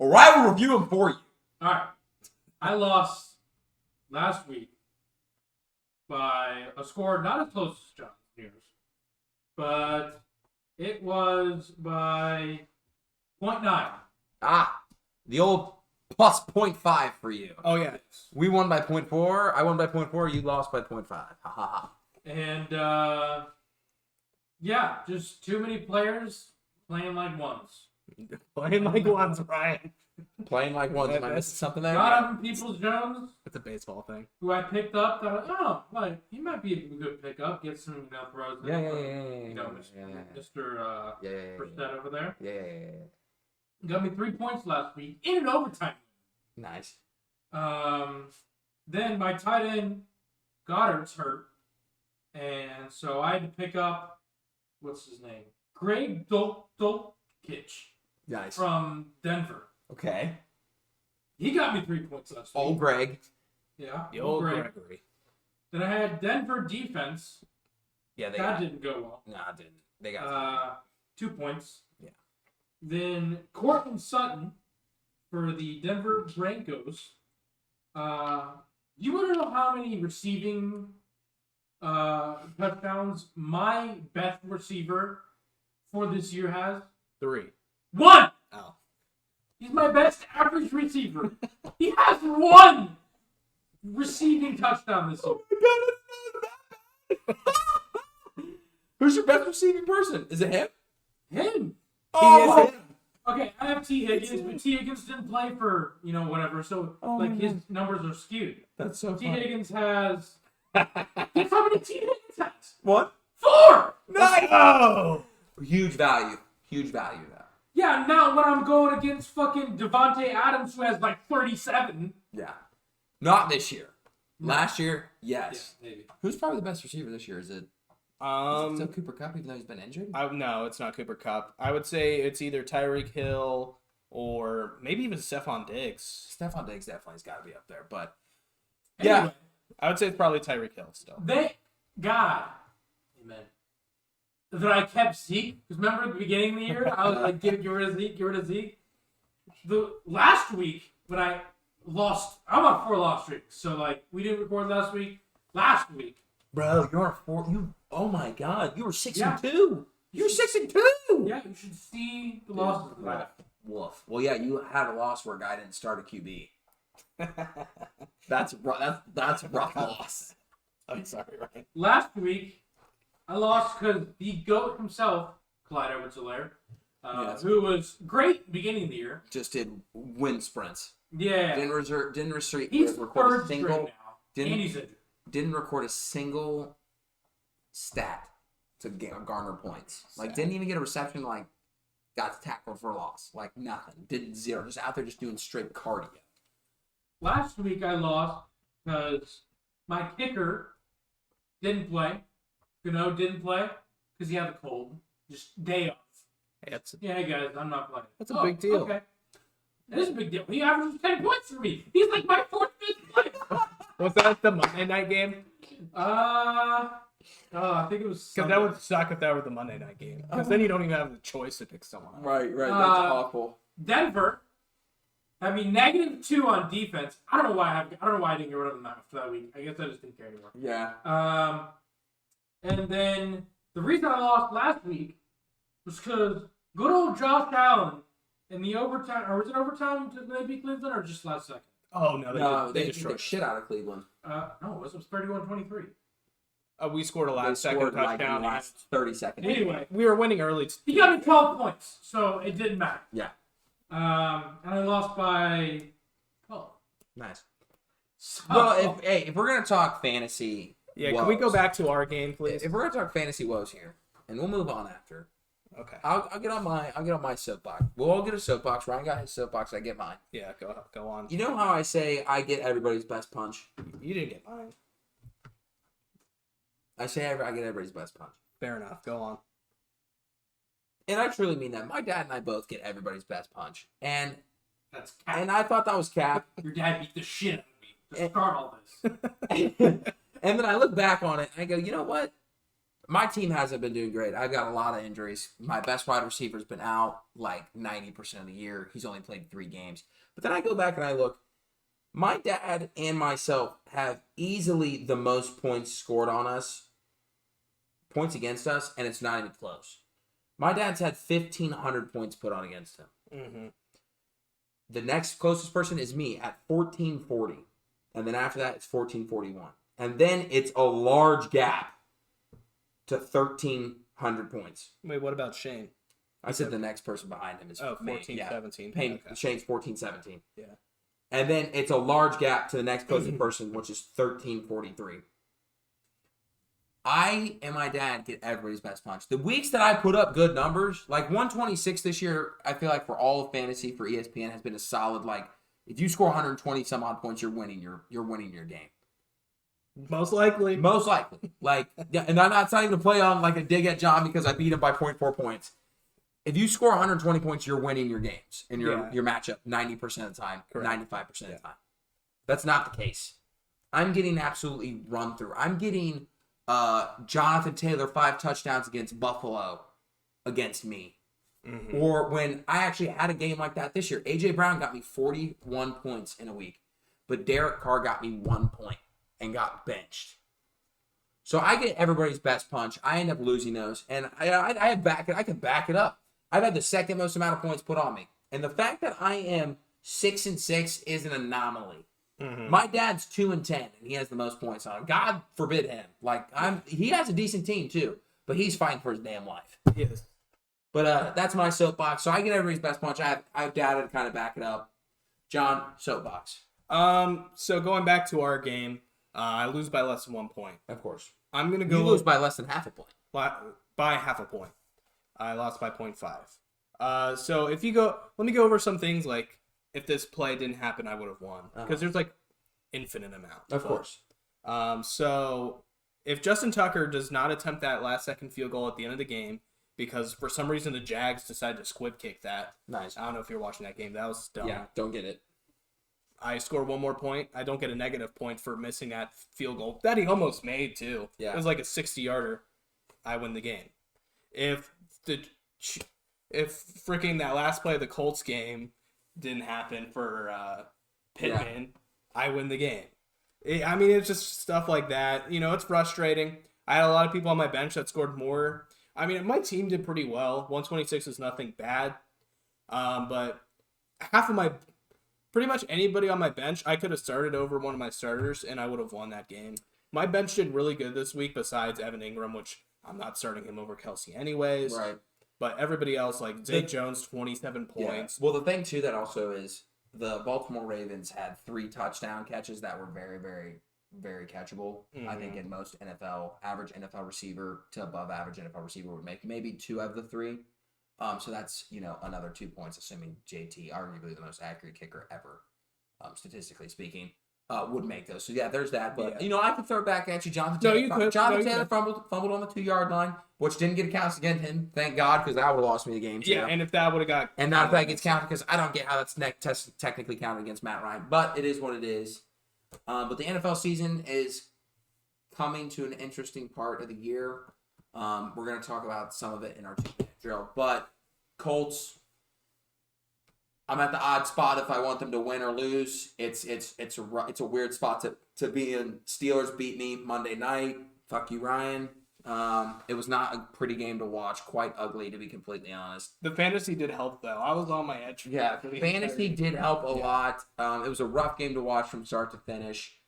Or I will review them for you. All right. I lost last week by a score not as close as John's yours, but it was by 0.9. Ah, the old plus 0.5 for you. Oh yeah. We won by 0.4. I won by 0.4. You lost by 0.5. Ha ha ha. And yeah, just too many players playing like ones. Playing like ones, Ryan. Playing like ones. Am I missing something there? Donovan Peoples-Jones, It's a baseball thing. who I picked up, thought, he might be a good pickup. Get some throws. in Yeah, for, yeah. Mr. Yeah. Brissett over there. Yeah. Got me 3 points last week in an overtime. Nice. Then my tight end Goddard's hurt, and so I had to pick up what's his name, Greg Dulcich Nice. from Denver. Okay. He got me 3 points last week. Old Greg. Yeah, The old Greg. Gregory. Then I had Denver defense. Yeah, they That got. didn't go well. Nah, didn't. They got. 2 points. Yeah. Then Cortland Sutton for the Denver Broncos. You want to know how many receiving touchdowns my best receiver for this year has? 3. 1! Oh. He's my best average receiver. He has 1 receiving touchdown this year. Who's your best receiving person? Is it him? Him. Oh, He is him. Okay, I have T. Higgins, but T. Higgins didn't play for, whatever, so, his numbers are skewed. That's so T. funny. Higgins has... Guess how many T. Higgins sacks. What? 4. No. Huge value. Huge value though. Yeah, not when I'm going against fucking Devontae Adams, who has like 37. Yeah. Not this year. Last year, yes. Yeah, maybe. Who's probably the best receiver this year? Is it still Cooper Kupp, even though he's been injured? No, it's not Cooper Kupp. I would say it's either Tyreek Hill or maybe even Stephon Diggs. Stephon Diggs definitely has got to be up there, but Anyway, I would say it's probably Tyreek Hill still. thank God, amen, that I kept Zeke. Because remember at the beginning of the year, I was like, get rid of Zeke, get rid of Zeke. The last week, when I lost, I'm on 4 loss streaks. So, like, we didn't record last week. Last week, bro, you're 4. Oh my God, you were 6 Yeah. and 2. You're 6 and 2. yeah, you should see the losses. of that. Woof. Well, yeah, you had a loss where a guy didn't start a QB. That's rough. That's a rough loss. I'm sorry, Ryan. Last week, I lost because the GOAT himself, Clyde Edwards-Helaire, Yes. who was great beginning of the year. Just did wind sprints. Yeah. Didn't He's record a third string single. now. Didn't And he's injured. didn't record a single stat to garner points. Like Sad. didn't even get a reception. Like got tackled for a loss. Like nothing. Did zero. Just out there just doing straight cardio. Last week I lost because my kicker didn't play. Didn't play because he had a cold. Just day off. Hey, that's Yeah, hey guys, I'm not playing. That's a big deal. Okay. It is a big deal. He averages 10 points for me. He's like my 4th, 5th player. Was that the Monday night game? I think it was. Because that would suck if that were the Monday night game. Because then you don't even have the choice to pick someone else. Right. That's awful. Denver. I mean, -2 on defense. I don't know why I didn't get rid of them after that week. I guess I just didn't care anymore. Yeah. And then the reason I lost last week was because good old Josh Allen in the overtime, or was it overtime? Did they beat Cleveland or just last second? Oh, no. No, They they destroyed the us. shit out of Cleveland. No, it was 31-23. We scored a They last second scored like in touchdown. the last 30 seconds. Anyway, We were winning early. he got me 12 points, so it didn't matter. Yeah. And I lost by 12. Nice. So, Well, if we're gonna talk fantasy, Yeah, can we go woes, back to our game, please? If we're gonna talk fantasy woes here, and we'll move on after. Okay. I'll get on my soapbox. We'll all get a soapbox. Ryan got his soapbox. I get mine. Yeah, go on. You know how I say I get everybody's best punch? You didn't get mine. I say I get everybody's best punch. Fair enough. Go on. And I truly mean that. My dad and I both get everybody's best punch. And that's cap. I thought that was cap. Your dad beat the shit out of me to start all this. And then I look back on it and I go, you know what? My team hasn't been doing great. I've got a lot of injuries. My best wide receiver's been out like 90% of the year. He's only played 3 games. But then I go back and I look. My dad and myself have easily the most points scored on us, points against us, and it's not even close. My dad's had 1,500 points put on against him. Mm-hmm. The next closest person is me at 1,440. And then after that, it's 1,441. And then it's a large gap to 1,300 points. Wait, what about Shane? I said the next person behind him is Oh, me. 14, Yeah. 17. Payne, Okay. Shane's 14-17. Yeah. And then it's a large gap to the next closest person, which is 1,343. I and my dad get everybody's best punch. The weeks that I put up good numbers, like 126 this year, I feel like for all of fantasy for ESPN has been a solid. Like if you score 120 some odd points, you're winning your game. Most likely. Most likely. Like, yeah, and I'm not starting to play on like a dig at John because I beat him by 0.4 points. If you score 120 points, you're winning your games and your matchup 90% of the time, Correct. 95% of the time. That's not the case. I'm getting absolutely run through. I'm getting Jonathan Taylor 5 touchdowns against Buffalo against me. Mm-hmm. Or when I actually had a game like that this year, A.J. Brown got me 41 points in a week, but Derek Carr got me 1 point and got benched. So I get everybody's best punch. I end up losing those, and I can back it up. I've had the second most amount of points put on me, and the fact that I am 6-6 is an anomaly. Mm-hmm. My dad's 2-10, and he has the most points on him. God forbid him. Like he has a decent team too, but he's fighting for his damn life. Yes. But that's my soapbox. So I get everybody's best punch. I have data to kind of back it up. John, soapbox. So going back to our game, I lose by less than 1 point. Of course. I'm gonna You go lose by less than half a point. by half a point. I lost by 0.5. So if you go, let me go over some things like if this play didn't happen, I would have won because there's like infinite amount. Of course. So if Justin Tucker does not attempt that last second field goal at the end of the game because for some reason the Jags decided to squib kick that. Nice. I don't know if you're watching that game. That was dumb. Yeah, don't get it. I score one more point. I don't get a negative point for missing that field goal that he almost made too. Yeah. It was like a 60-yarder. I win the game. If freaking that last play of the Colts game didn't happen for Pittman, I win the game. I mean, it's just stuff like that. You know, it's frustrating. I had a lot of people on my bench that scored more. I mean, my team did pretty well. 126 is nothing bad. But pretty much anybody on my bench, I could have started over one of my starters, and I would have won that game. My bench did really good this week besides Evan Ingram, which I'm not starting him over Kelsey anyways. Right. But everybody else, like Zay Jones, 27 points. Yeah. Well, the thing, too, that also is the Baltimore Ravens had 3 touchdown catches that were very, very, very catchable. I think in most average NFL receiver to above average NFL receiver would make maybe 2 out of the 3. So that's, another 2 points, assuming JT, arguably the most accurate kicker ever, statistically speaking, would make those. So, yeah, there's that. But, I could throw it back at you. Jonathan Taylor fumbled on the 2-yard line, which didn't get counted against him. Thank God, because that would have lost me the game, too. Yeah, and if that would have got... And not if that gets counted, because I don't get how that's technically counted against Matt Ryan. But it is what it is. But the NFL season is coming to an interesting part of the year. We're going to talk about some of it in our 2-minute drill. But Colts, I'm at the odd spot if I want them to win or lose. It's a weird spot to be in. Steelers beat me Monday night. Fuck you, Ryan. It was not a pretty game to watch. Quite ugly, to be completely honest. The fantasy did help, though. I was on my edge. Yeah, fantasy did help a lot. It was a rough game to watch from start to finish.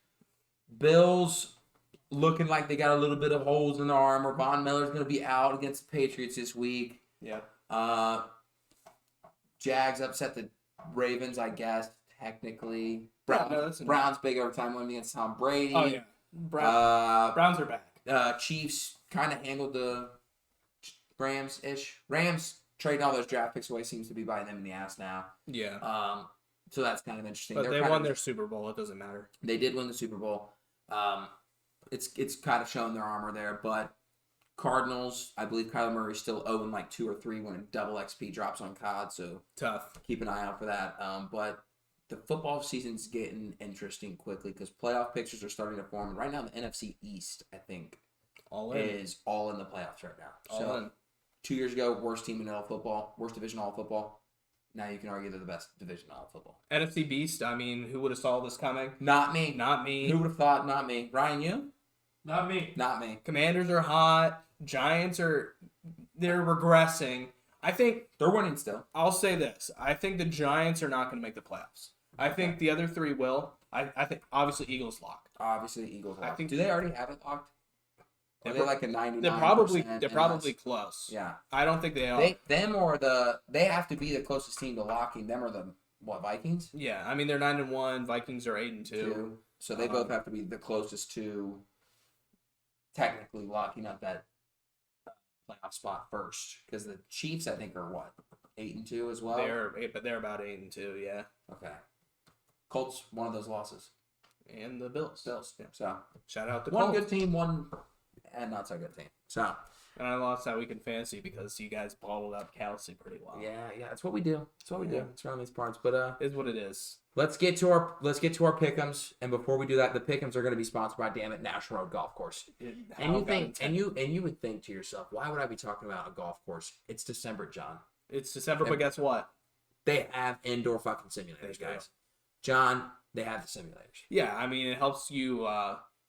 Bills looking like they got a little bit of holes in their armor. Von Miller's going to be out against the Patriots this week. Yeah. Jags upset the Ravens, I guess, technically. Browns big overtime win against Tom Brady. Oh, yeah. Browns are back. Chiefs kind of handled the Rams-ish. Rams trading all those draft picks away seems to be biting them in the ass now. Yeah. So that's kind of interesting. But they won their Super Bowl. It doesn't matter. They did win the Super Bowl. It's kind of showing their armor there, but Cardinals, I believe Kyler Murray's still owing like 2 or 3 when double XP drops on COD, so tough. Keep an eye out for that. But the football season's getting interesting quickly because playoff pictures are starting to form. And right now, the NFC East, I think, is all in the playoffs right now. 2 years ago, worst team in all football, worst division in all football. Now you can argue they're the best division in all football. NFC Beast, I mean, who would have saw this coming? Not me. Not me. Who would have thought? Not me. Ryan, you? Not me. Not me. Commanders are hot. Giants they're regressing. I think they're winning still. I'll say this. I think the Giants are not going to make the playoffs. I think the other 3 will. I think obviously Eagles locked. Obviously Eagles locked. I think do they already have it locked? Are they like a 99%? They're probably close. Yeah. I don't think they are. They have to be the closest team to locking. Them or the Vikings? Yeah, I mean they're 9-1. Vikings are 8-2. So they both have to be the closest to technically locking up that playoff spot first. Because the Chiefs, I think, are what, 8-2 as well. They're about 8-2. Yeah. Okay. Colts, one of those losses. And the Bills. Yeah. So shout out to one Colts. good team, one and not so good team. So. And I lost that week in fantasy because you guys bottled up Kelsey pretty well. Yeah, that's what we do. That's what we do. It's around these parts, but is what it is. Let's get to our pick'ems, and before we do that, the pick'ems are going to be sponsored by Damn It National Road Golf Course. And you would think to yourself, why would I be talking about a golf course? It's December, John. It's December, but guess what? They have indoor fucking simulators, guys. John, they have the simulators. Yeah, I mean it helps you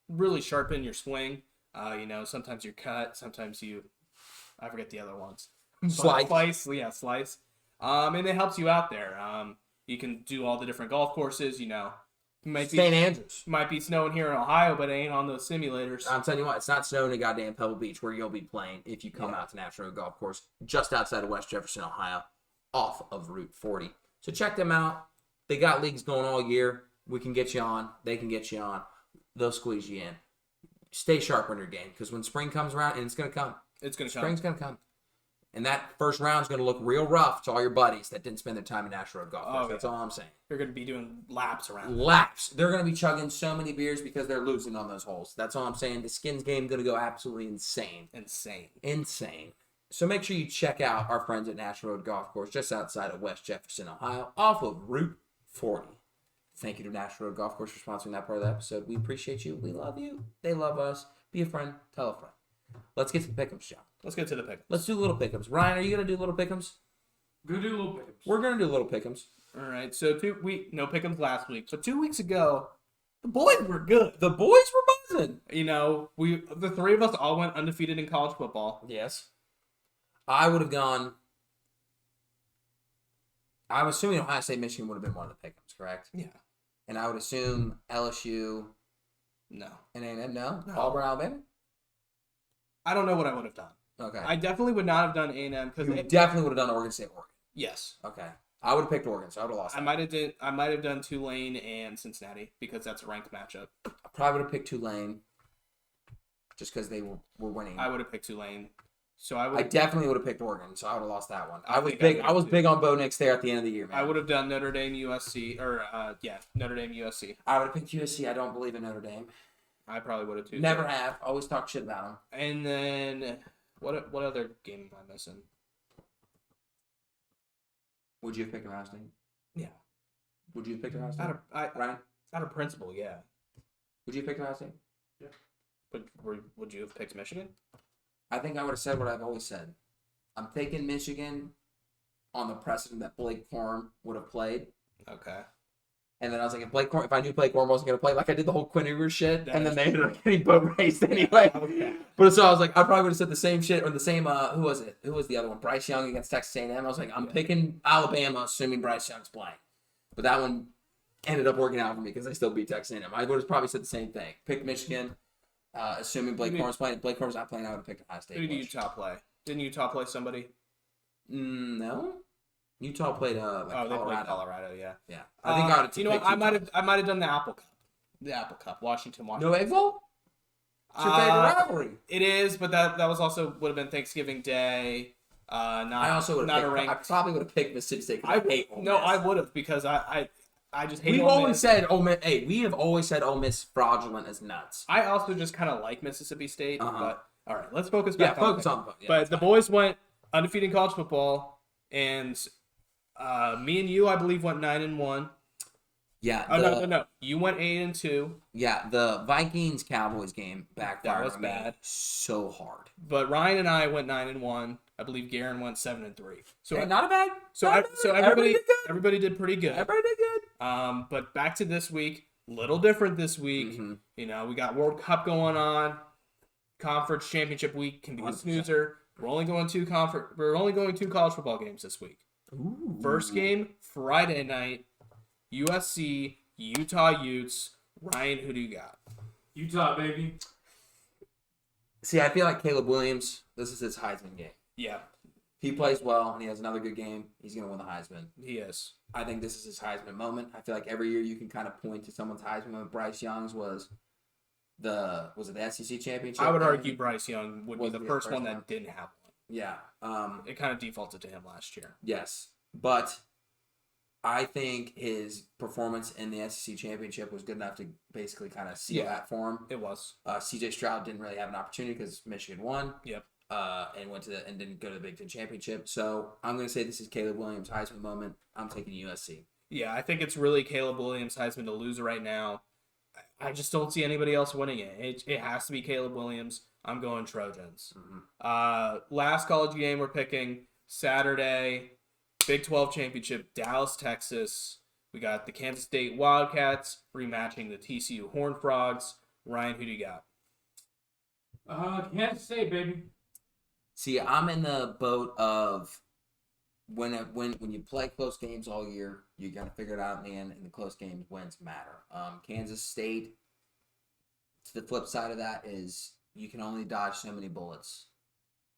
really sharpen your swing. Sometimes you're cut, sometimes I forget the other ones. Slice. Yeah, slice. And it helps you out there. You can do all the different golf courses, St. Andrews. Might be snowing here in Ohio, but it ain't on those simulators. I'm telling you what, it's not snowing in goddamn Pebble Beach where you'll be playing if you come out to National Road Golf Course just outside of West Jefferson, Ohio, off of Route 40. So check them out. They got leagues going all year. We can get you on. They can get you on. They'll squeeze you in. stay sharp on your game because when spring comes around, and it's going to come, It's going to spring's going to come. And that first round's going to look real rough to all your buddies that didn't spend their time in National Road Golf Course. That's all I'm saying. You're going to be doing laps around. Laps. They're going to be chugging so many beers because they're losing on those holes. That's all I'm saying. The skins game going to go absolutely insane. Insane. So make sure you check out our friends at National Road Golf Course just outside of West Jefferson, Ohio, off of Route 40. Thank you to National Road Golf Course for sponsoring that part of the episode. We appreciate you. We love you. They love us. Be a friend. Tell a friend. Let's get to the pick'ems, John. Let's get to the pick. Let's do little pick'ems. Ryan, are you going to do little pick'ems? Go do little pickups. We're going to do little pick'ems. All right. So no pick'ems last week. So 2 weeks ago, the boys were good. The boys were buzzing. You know, the three of us all went undefeated in college football. Yes. I would have gone. I'm assuming Ohio State, Michigan would have been one of the pick'ems, correct? Yeah. And I would assume LSU No. and A&M, no? No. Auburn, Alabama? I don't know what I would have done. Okay. I definitely would not have done A&M because You definitely would have done Oregon State, Oregon. yes. Okay. I would have picked Oregon, so I would have lost. I might have done Tulane and Cincinnati because that's a ranked matchup. I probably would have picked Tulane just because they were winning. I would have picked Tulane. So I definitely would have picked Oregon, so I would have lost that one. I I was think big. I I was would've big on Bo Nix there at the end of the year, man. I would have done Notre Dame USC Notre Dame USC. I would have picked USC. I don't believe in Notre Dame. I probably would have too. Never have. Always talk shit about them. And then what other game am I missing? Would you have picked Ohio State? Yeah. Would you have picked Ohio State? Ryan? Out of principle, yeah. Would you have picked Ohio State? But would you have picked Michigan? I think I would have said what I've always said. I'm taking Michigan on the precedent that Blake Corum would have played. Okay. And then I was like, if I knew Blake Corum wasn't going to play, like I did the whole Quinn Ewers shit, That and then is they ended up getting boat raced anyway. that was bad. But so I was like, I probably would have said the same shit, or the same, who was it? Who was the other one? Bryce Young against Texas A&M. I was like, I'm picking Alabama, assuming Bryce Young's playing. But that one ended up working out for me because they still beat Texas A&M. I would have probably said the same thing. Pick Michigan, assuming Blake Corum's playing. If Blake Corum's not playing, I would have picked Ohio State. Who did Utah play? Didn't Utah play somebody? No. Utah played They Colorado. played Colorado, yeah. Yeah. I think I would have you know what, I might have done the Apple Cup. The Apple Cup. Washington. No egg bowl? It's your favorite rivalry. It is, but that was also would have been Thanksgiving Day. I also would not have a picked, I ranked. probably would have picked Mississippi State because I hate Ole Miss. No, I would have because I just hate We've Ole always Miss. said Ole Miss. Hey, we have always said Ole Miss fraudulent as nuts. I also just kind of like Mississippi State, but all right, let's focus Yeah, back focus on on the. Yeah, but that's the fine. boys went undefeated in college football, and me and you, I believe, went 9-1. Yeah. Oh no, you went 8-2. Yeah, the Vikings Cowboys game backfired. That was on me bad. So hard. But Ryan and I went 9-1. I believe Garen went 7-3. So Hey, not a bad. so not a bad. everybody did good. everybody did pretty good. Everybody did good. But back to this week, little different this week. Mhm. You know, we got World Cup going on. Conference championship week can be a 100%. snoozer. We're only going two college football games this week. Ooh. First game Friday night, USC Utah Utes. Ryan, who do you got? Utah, baby. See, I feel like Caleb Williams. This is his Heisman game. Yeah, He plays well and he has another good game. He's gonna win the Heisman. he is. I think this is his Heisman moment. I feel like every year you can kind of point to someone's Heisman moment. Bryce Young's was it the SEC championship? I would argue Bryce Young would be Was the the first first one that one. didn't have one. Yeah. It kind of defaulted to him last year. Yes. But I think his performance in the SEC championship was good enough to basically kind of seal Yeah. that for him. It was. CJ Stroud didn't really have an opportunity because Michigan won. Yep. And didn't go to the Big Ten championship. So I'm going to say this is Caleb Williams' Heisman moment. I'm taking USC. Yeah, I think it's really Caleb Williams' Heisman to lose right now. I just don't see anybody else winning it. It has to be Caleb Williams. I'm going Trojans. Mhm. Last college game we're picking Saturday, Big 12 championship, Dallas, Texas. We got the Kansas State Wildcats rematching the TCU Horned Frogs. Ryan, who do you got? Kansas State, baby. See, I'm in the boat of when you play close games all year, you got to figure it out in the end, and the close games wins matter. Kansas State, to the flip side of that is you can only dodge so many bullets.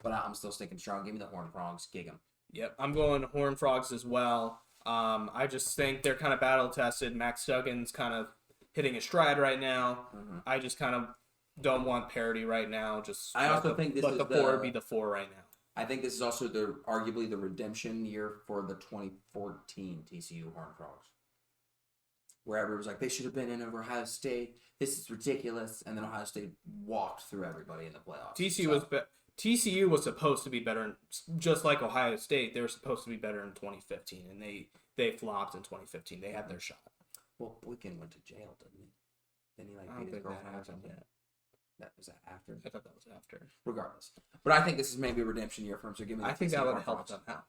But I'm still sticking strong. Give me the Horned Frogs. Gig 'em. Yep, I'm going Horned Frogs as well. I just think they're kind of battle tested. Max Duggan's kind of hitting a stride right now. Mhm. I just kind of don't want parity right now. Just I also think this let is the 4 be the 4 right now. I think this is also arguably the redemption year for the 2014 TCU Horned Frogs, where everyone was like, they should have been in over Ohio State. This is ridiculous, and then Ohio State walked through everybody in the playoffs. TCU was supposed to be better, just like Ohio State. They were supposed to be better in 2015, and they flopped in 2015. They had their shot. Well, Boykin went to jail, didn't he? Then he I don't beat his think that girlfriend or happened something. yet. That was that after. I thought that was after. Regardless, but I think this is maybe a redemption year for him. So give me. I think that would help them out.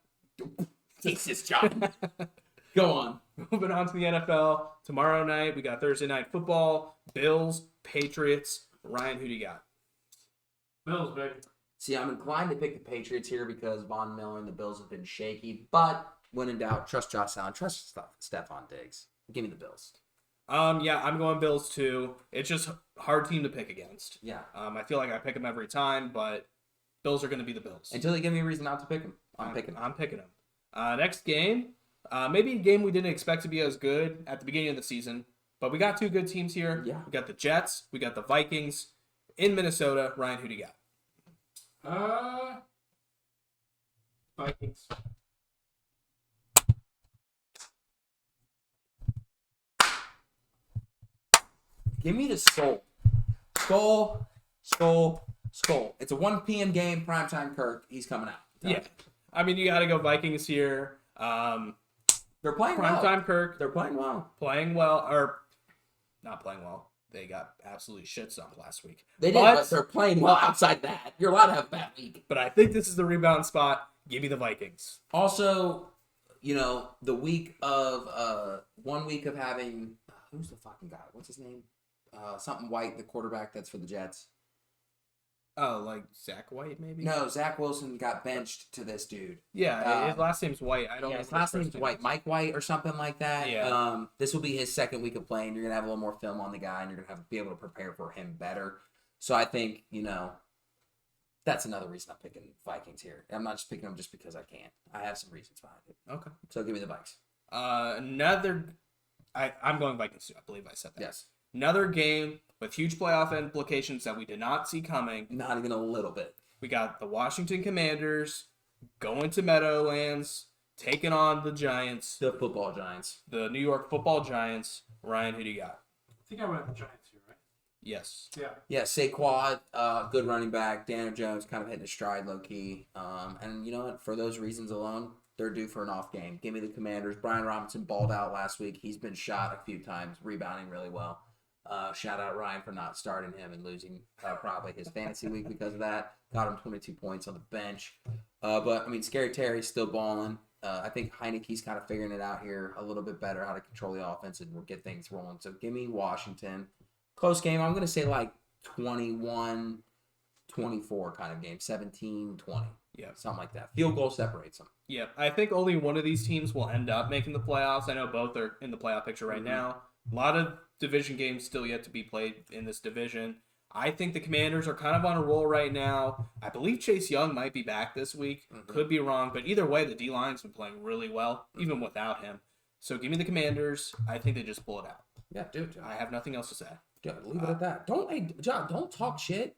Jesus, John. Go on. Moving on to the NFL. Tomorrow night, we got Thursday Night Football. Bills, Patriots. Ryan, who do you got? Bills, baby. See, I'm inclined to pick the Patriots here because Von Miller and the Bills have been shaky. But when in doubt, trust Josh Allen, trust Stephon Diggs. Give me the Bills. Yeah, I'm going Bills too. It's just a hard team to pick against. Yeah. I feel like I pick them every time, but Bills are going to be the Bills. Until they give me a reason not to pick them, I'm picking them. I'm picking them. Next game, maybe a game we didn't expect to be as good at the beginning of the season, but we got two good teams here. Yeah. We got the Jets, we got the Vikings in Minnesota. Ryan, who do you got? Vikings. Give me the Skull. Skull. It's a 1 p.m. game, primetime Kirk. He's coming out. Yeah. I mean, you got to go Vikings here. They're playing Primetime well. Kirk. They're playing well. Playing well, or not playing well. They got absolutely shit stomped last week. They did, but they're playing well outside that. You're allowed to have a bad week. But I think this is the rebound spot. Give me the Vikings. Also, the week of 1 week of having who's the fucking guy? What's his name? Something White, the quarterback that's for the Jets. Oh, like Zach White, maybe? No, Zach Wilson got benched to this dude. Yeah, his last name's White. I don't know. His last name's White, Mike White or something like that. Yeah. This will be his second week of playing. You're gonna have a little more film on the guy, and you're gonna be able to prepare for him better. So I think that's another reason I'm picking Vikings here. I'm not just picking them just because I can. I have some reasons behind it. Okay. So give me the Vikes. I'm going Vikings too. I believe I said that. Yes. Another game with huge playoff implications that we did not see coming. Not even a little bit. We got the Washington Commanders going to Meadowlands, taking on the Giants, The football Giants. the New York Football Giants. Ryan, who do you got? I think I went with the Giants here, right? Yes. Yeah. Yeah, Saquon, good running back. Daniel Jones kind of hitting his stride low key. And you know what? For those reasons alone, they're due for an off game. Give me the Commanders. Brian Robinson balled out last week. He's been shot a few times, rebounding really well. Shout out Ryan for not starting him and losing probably his fantasy week because of that. Got him 22 points on the bench. But, Scary Terry's still balling. I think Heineke's kind of figuring it out here a little bit better, how to control the offense and get things rolling. So give me Washington. Close game. I'm going to say like 21-24 kind of game. 17-20. Yeah. Something like that. Field goal separates them. Yeah. I think only one of these teams will end up making the playoffs. I know both are in the playoff picture right now. A lot of division games still yet to be played in this division. I think the Commanders are kind of on a roll right now. I believe Chase Young might be back this week. Could be wrong, but either way, the D-line's been playing really well, even without him. So give me the Commanders. I think they just pull it out. Yeah, dude. I have nothing else to say. Dude, leave it at that. John, don't talk shit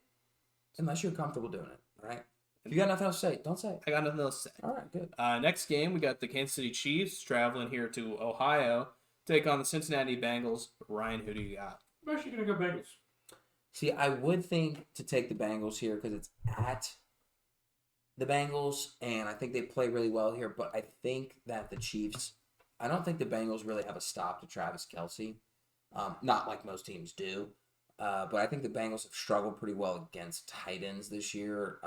unless you're comfortable doing it, all right? If you got nothing else to say, don't say it. I got nothing else to say. All right, good. Next game, we got the Kansas City Chiefs traveling here to Ohio, take on the Cincinnati Bengals. Ryan, who do you got? I'm actually going to go Bengals. See, I would think to take the Bengals here because it's at the Bengals, and I think they play really well here, but I think that the Chiefs, I don't think the Bengals really have a stop to Travis Kelce, not like most teams do, but I think the Bengals have struggled pretty well against tight ends this year.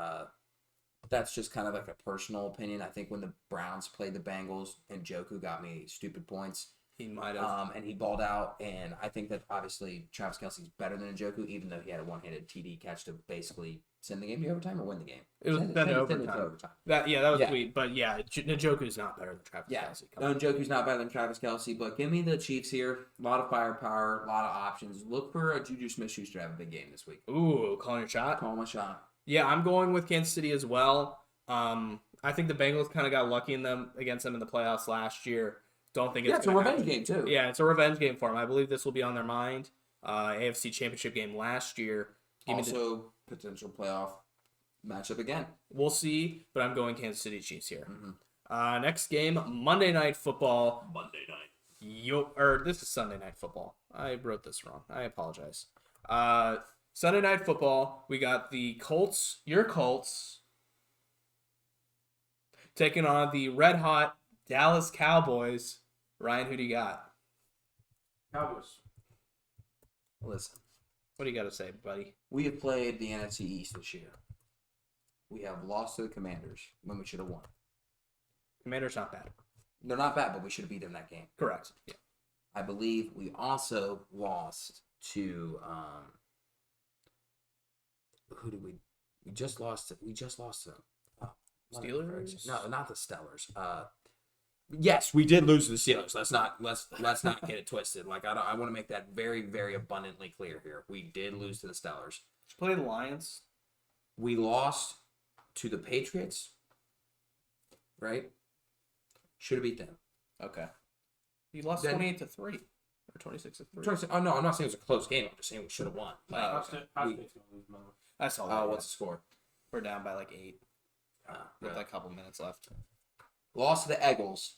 That's just kind of like a personal opinion. I think when the Browns played the Bengals, and Njoku got me stupid points. He might have. And he balled out, and I think that obviously Travis Kelce's better than Njoku, even though he had a one-handed TD catch to basically send the game to overtime or win the game. It was then overtime. That was Yeah. sweet, but yeah, Njoku's not better than Travis Kelce. No, Njoku's not better than Travis Kelce, but give me the Chiefs here. A lot of firepower, a lot of options. Look for a Juju Smith-Schuster to have a big game this week. Ooh, calling your shot. Call my shot. Yeah, I'm going with Kansas City as well. I think the Bengals kind of got lucky against them in the playoffs last year. Don't think it's a revenge game too. Yeah, it's a revenge game for them. I believe this will be on their mind. AFC Championship game last year. Give me Also, potential playoff matchup again. We'll see, but I'm going Kansas City Chiefs here. Mhm. Next game, Monday Night Football. This is Sunday Night Football. I wrote this wrong. I apologize. Sunday Night Football. We got the Colts, your Colts, taking on the red hot Dallas Cowboys. Ryan, who do you got? Cowboys. Listen, What do you got to say, buddy? we have played the NFC East this year. We have lost to the Commanders when we should have won. Commanders not bad. They're not bad, but we should have beat them that game. Correct. Yeah. I believe we also lost to who did we? We just lost to. Steelers? No, not the Stellars. Yes, we did lose to the Steelers. Let's not get it twisted. Like I want to make that very, very abundantly clear here. We did lose to the Stellars. Did you play the Lions? We lost to the Patriots. Right? Should have beat them. Okay. You lost Then- 28-3 or 26-3. Oh no, I'm not saying it was a close game. I'm just saying we should have won. Oh, Ohio okay. State's We- gonna lose, man. I saw that. What's the score? We're down by like 8 with Really? a couple minutes left. Lost to the Eagles.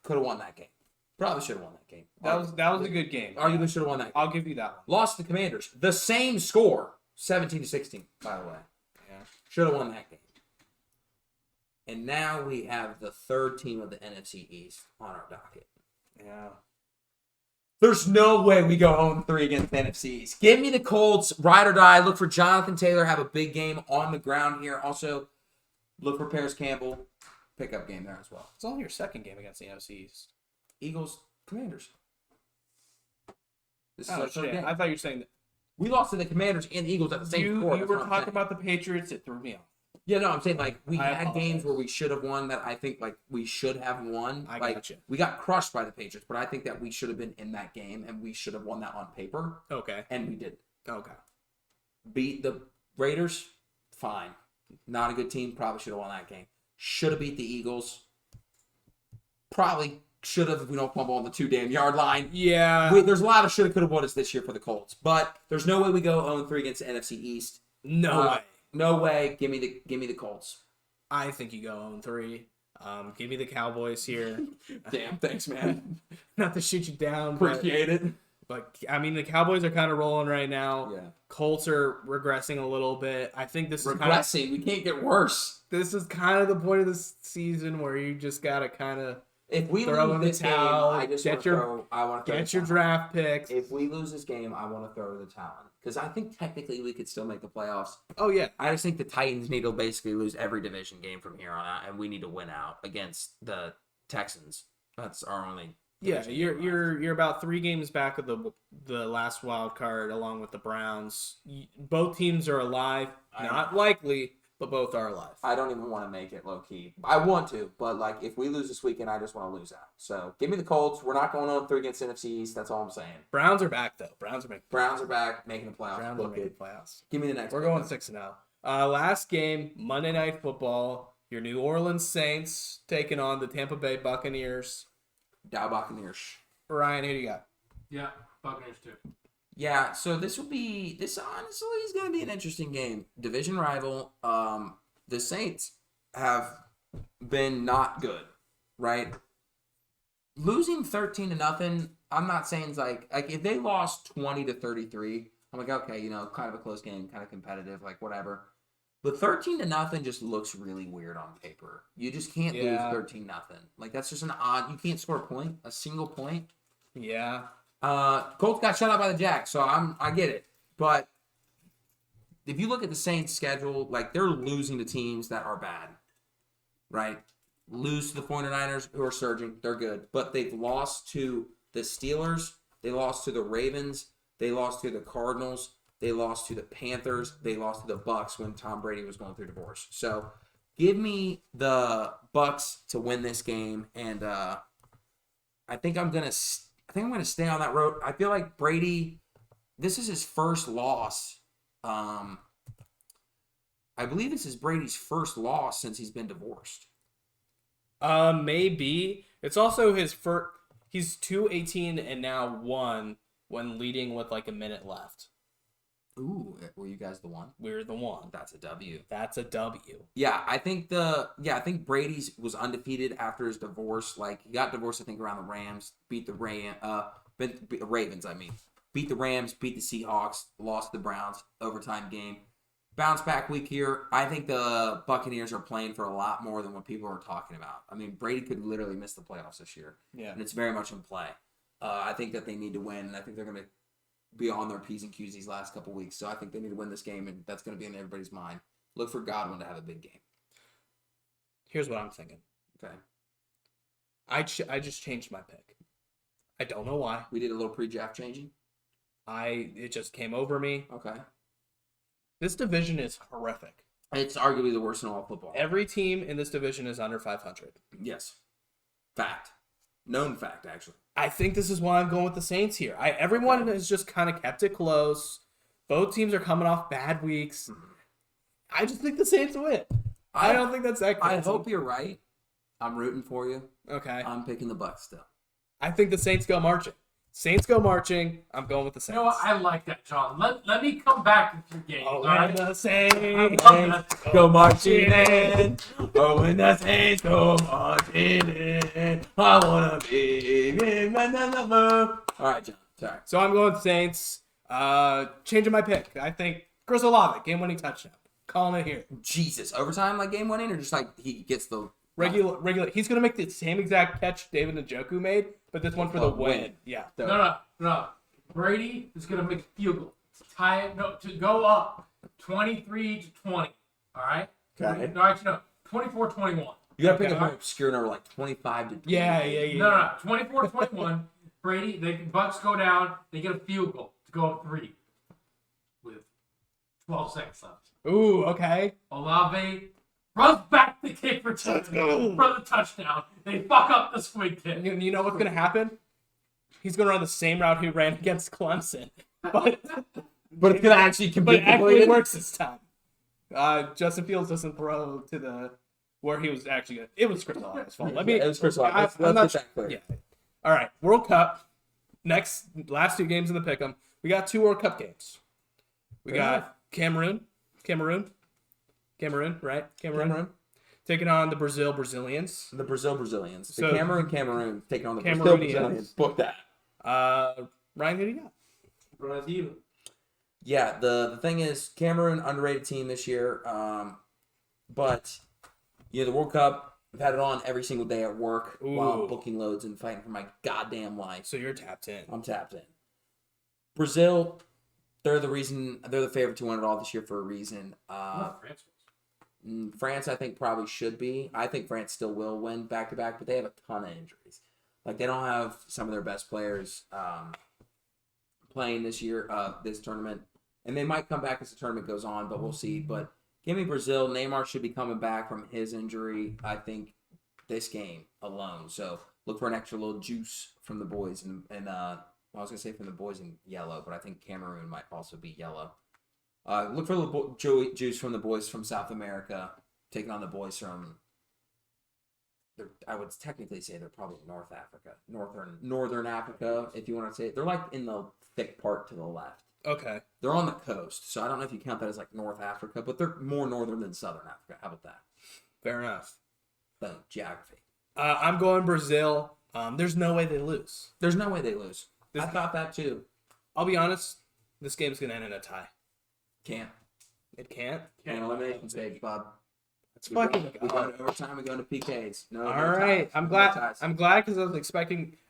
Could have won that game. Probably should have won that game. That was a good game. Arguably should have won that game. I'll give you that one. Lost to the Commanders. The same score. 17-16, by the way. Yeah. Should have won that game. And now we have the third team of the NFC East on our docket. Yeah. There's no way we go 0-3 against the NFC East. Give me the Colts, ride or die. Look for Jonathan Taylor, have a big game on the ground here. Also, look for Paris Campbell, pickup game there as well. It's only your second game against the NFC East. Eagles, Commanders. This is Oh, our third shit. game. I thought you were saying that We lost to the Commanders and the Eagles at the same you score. were That's what I'm talking saying. about the Patriots. It threw me off. Yeah, no, I'm saying like we I had apologize. games where we should have won that I think like we should have won. I like, gotcha. We got crushed by the Patriots, but I think that we should have been in that game and we should have won that on paper, Okay. and we didn't. Okay. Beat the Raiders, fine. Not a good team. Probably should have won that game. Should have beat the Eagles. Probably should have if we don't fumble on the 2 damn yard line. Yeah. There's a lot of should have, could have, would have this year for the Colts, but there's no way we go 0-3 against the NFC East. No way. No way. Give me the Colts. I think you go 0-3. Give me the Cowboys here. Damn, thanks, man. Not to shoot you down, but, Appreciate it. I mean the Cowboys are kind of rolling right now. Yeah. Colts are regressing a little bit. I think this Regressing. We can't get worse. is kind of the point of the season where you just gotta kind of If we Throw in lose the this game, towel, I just get want to your- throw. I want to get your draft picks. If we lose this game, I want to throw the towel because I think technically we could still make the playoffs. Oh yeah, I just think the Titans need to basically lose every division game from here on out, and we need to win out against the Texans. That's our only. yeah. division game left. You're about 3 games back of the last wild card, along with the Browns. Both teams are alive. Not likely, but both are alive. I don't even want to make it low key. I want to, but like if we lose this weekend, I just want to lose out. So give me the Colts. We're not going on 3 against NFC East. That's all I'm saying. Browns are back though. Browns are back, making the playoffs. Browns are Book making it. playoffs. Give me the next. We're pick going up. 6-0. Last game, Monday Night Football. Your New Orleans Saints taking on the Tampa Bay Buccaneers. Dow Buccaneers. Ryan, who do you got? Yeah, Buccaneers too. Yeah, so this honestly is going to be an interesting game. Division rival. The Saints have been not good, right? Losing 13-0. I'm not saying it's like if they lost 20-33, I'm like, okay, kind of a close game, kind of competitive, like whatever. But 13-0 just looks really weird on paper. You just can't Yeah. lose 13-0. Like that's just an odd. You can't score a single point. Yeah. Colts got shut out by the Jacks, so I get it. But if you look at the Saints' schedule, like they're losing to teams that are bad, right? Lose to the 49ers, who are surging. They're good. But they've lost to the Steelers. They lost to the Ravens. They lost to the Cardinals. They lost to the Panthers. They lost to the Bucks when Tom Brady was going through divorce. So give me the Bucks to win this game, and I think I'm gonna stay on that road. I feel like Brady. This is his first loss. I believe this is Brady's first loss since he's been divorced. Maybe. It's also his first. He's 2-18 and now 1 when leading with like a minute left. Ooh, were you guys the one? We're the one. That's a W. That's a W. Yeah, I think Brady's was undefeated after his divorce. Like he got divorced, I think, around the Rams, beat the Ravens. I mean, beat the Rams, beat the Seahawks, lost the Browns, overtime game. Bounce back week here. I think the Buccaneers are playing for a lot more than what people are talking about. I mean, Brady could literally miss the playoffs this year, Yeah. and it's very much in play. I think that they need to win, and I think they're going to be on their P's and Q's these last couple weeks. So I think they need to win this game, and that's going to be in everybody's mind. Look for Godwin to have a big game. Here's what I'm thinking. Okay. I just changed my pick. I don't know why. We did a little pre-draft changing. It just came over me. Okay. This division is horrific. It's arguably the worst in all of football. Every team in this division is under 500. Yes. Fact. Known fact, actually. I think this is why I'm going with the Saints here. Everyone has just kind of kept it close. Both teams are coming off bad weeks. I just think the Saints win. I don't think that's that crazy. I hope you're right. I'm rooting for you. Okay. I'm picking the Bucs still. I think the Saints go marching. Saints go marching. I'm going with the Saints. You know what? I like that, John. Let me come back with your game. Oh, all right? the Saints go marching in. Oh, when the Saints go marching in, I wanna be in All right, John. Sorry. So I'm going with Saints. Changing my pick. I think Chris Olave, game-winning touchdown. Calling it here. Jesus, overtime like game winning, or just like he gets the Regular. He's gonna make the same exact catch David Njoku made, but this one for the win. win. Yeah. No. Brady is gonna make a field goal to tie it. No, to go up 23-20. All right. Okay. No, actually no. 24-21. You gotta pick Okay, up an obscure number like 25 to 20. Yeah. No. 24-21. Brady, the Bucks go down. They get a field goal to go up 3 with 12 seconds left. Ooh, okay. Olave runs back the kick for the touchdown. They fuck up the squid kick. You know what's gonna happen? He's gonna run the same route he ran against Clemson, but But it's gonna actually it complete actually works this time. Justin Fields doesn't throw to the where he was actually gonna. It was Chris Olave's fault. It was Chris Olave. Let's I'm not get that clear. Yeah. All right, World Cup. Last 2 games in the pick'em. We got 2 World Cup games. We got Cameroon, right? Cameroon. Taking on the Brazilians. The Brazilians. So- The Cameroon taking on the Cameroonians. Brazilians. Book that. Ryan, who do you got? Brazil. Yeah, the thing is, Cameroon underrated team this year. But the World Cup, I've had it on every single day at work while I'm Ooh. booking loads and fighting for my goddamn life. So you're tapped in. I'm tapped in. Brazil, they're the favorite to win it all this year for a reason. France. France, I think, probably should be. I think France still will win back-to-back, but they have a ton of injuries. Like, they don't have some of their best players playing this year, this tournament. And they might come back as the tournament goes on, but we'll see. But give me Brazil. Neymar should be coming back from his injury, I think, this game alone. So look for an extra little juice from the boys. And I was going to say from the boys in yellow, but I think Cameroon might also be yellow. Look for a little juice from the boys from South America, taking on the boys from. I would technically say they're probably North Africa, Northern Africa, if you want to say it. They're like in the thick part to the left. Okay. They're on the coast, so I don't know if you count that as like North Africa, but they're more northern than Southern Africa. How about that? Fair enough. Boom, geography. I'm going Brazil. There's no way they lose. There's no way they lose. I thought that too. I'll be honest. This game's gonna end in a tie. Can't. It can't. An elimination stage, Bob. It's We go fucking. to overtime. We go to PKs. No. All no right. ties. I'm No glad. ties. I'm glad because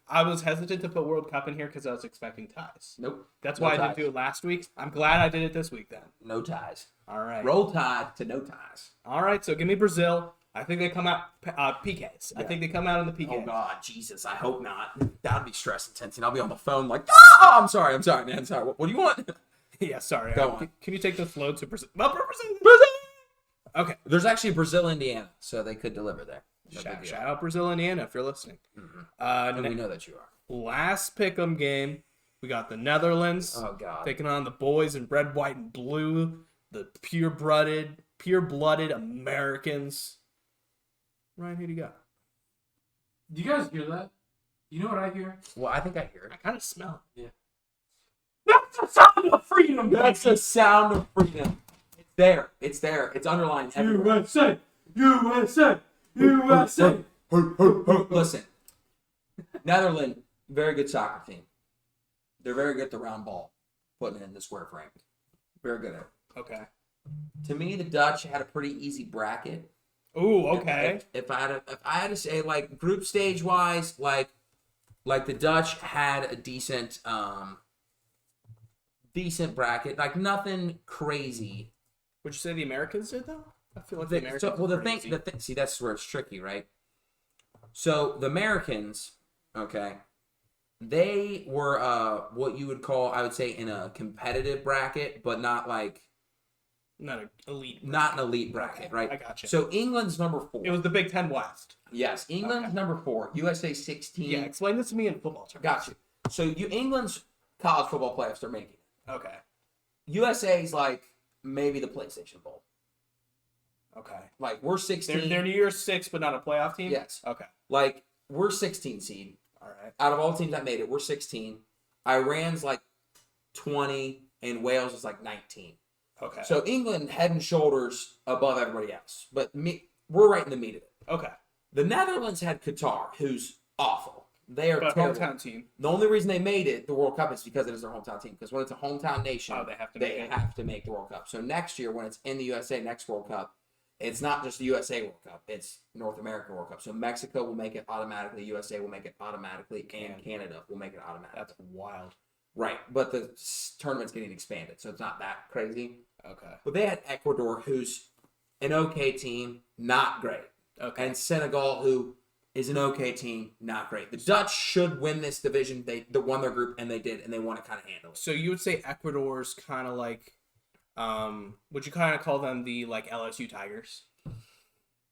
I was hesitant to put World Cup in here because I was expecting ties. Nope. That's No why I ties. didn't do it last week. I'm glad I did it this week then. No ties. All right. Roll Tide to no ties. All right. So give me Brazil. I think they come out PKs. I Yeah. think they come out in the PKs. Oh God, Jesus! I hope not. That would be stress intense, and I'll be on the phone like, "Ah, I'm sorry, man. Sorry. What do you want?" Yeah. Sorry. Go on. Can you take this load to Brazil? Well, Brazil. Okay. There's actually Brazil, Indiana, so they could deliver there. No big Shout deal. out Brazil, Indiana, if you're listening. And we know that you are. Last pick'em game, we got the Netherlands Oh God. taking on the boys in red, white, and blue, the pure-blooded Americans. Ryan, who do you got? Do you guys hear that? You know what I hear? Well, I think I hear it. I kind of smell it. No! That's the sound of freedom. That's the sound of freedom. It's there. It's there. It's underlined everywhere. USA, USA, USA. Listen, Netherlands, very good soccer team. They're very good at the round ball, putting it in the square frame. Very good at it. Okay. To me, the Dutch had a pretty easy bracket. Ooh, okay. If I had to say, like, group stage wise, like the Dutch had a decent bracket, like nothing crazy. Would you say the Americans did though? I feel like the Americans. The thing, see, that's where it's tricky, right? So the Americans, okay, they were what you would call, I would say, in a competitive bracket, but not like not an elite. Not an elite bracket, Okay, right? I gotcha. So England's number 4. It was the Big Ten West. Yes, England's Okay. number 4. USA 16. Yeah, explain this to me in football terms. Got you. So England's college football playoffs are making it. Okay. USA's like maybe the PlayStation Bowl. Okay. Like we're 16. They're New Year's 6, but not a playoff team. Yes. Okay. Like we're 16 seed. All right. Out of all teams that made it, we're 16. Iran's like 20, and Wales is like 19. Okay. So England head and shoulders above everybody else, but we're right in the meat of it. Okay. The Netherlands had Qatar, who's awful. They are But terrible. hometown team. The only reason they made it, the World Cup, is because it is their hometown team. Because when it's a hometown nation, Oh, they have to make it. have to make the World Cup. So next year, when it's in the USA, next World Cup, it's not just the USA World Cup. It's North American World Cup. So Mexico will make it automatically. USA will make it automatically. And Canada will make it automatically. That's wild. Right. But the tournament's getting expanded. So it's not that crazy. Okay. But they had Ecuador, who's an okay team, not great. Okay. And Senegal, who is an okay team, not great. The Dutch should win this division. They won their group, and they did, and they want to kind of handle it. So you would say Ecuador's kind of like, would you kind of call them the like LSU Tigers?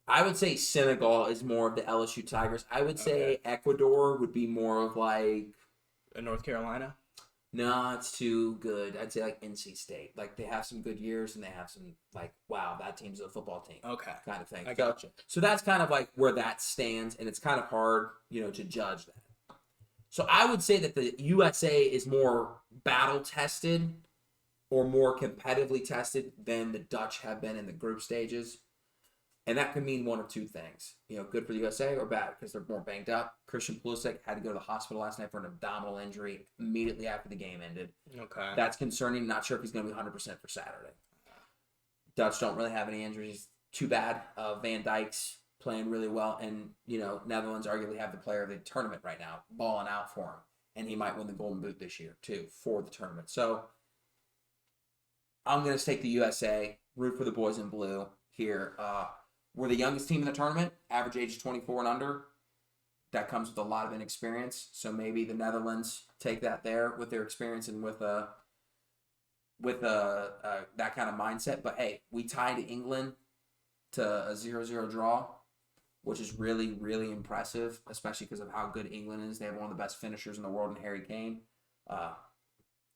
I would say Senegal is more of the LSU Tigers. I would say Ecuador would be more of like North Carolina. no, it's too good. I'd say like NC State. Like they have some good years, and they have some like wow, that team's a football team. Okay. Kind of thing. I gotcha. So that's kind of like where that stands, and it's kind of hard, to judge that. So I would say that the USA is more battle tested or more competitively tested than the Dutch have been in the group stages. And that could mean one of two things. Good for the USA or bad because they're more banged up. Christian Pulisic had to go to the hospital last night for an abdominal injury immediately after the game ended. Okay. That's concerning. Not sure if he's going to be 100% for Saturday. Dutch don't really have any injuries. Too bad. Van Dijk's playing really well. And, Netherlands arguably have the player of the tournament right now, balling out for him. And he might win the Golden Boot this year, too, for the tournament. So I'm going to take the USA, root for the boys in blue here. We're the youngest team in the tournament, average age 24 and under. That comes with a lot of inexperience. So maybe the Netherlands take that there with their experience and with that kind of mindset. But hey, we tied England to a 0-0 draw, which is really, really impressive, especially because of how good England is. They have one of the best finishers in the world in Harry Kane.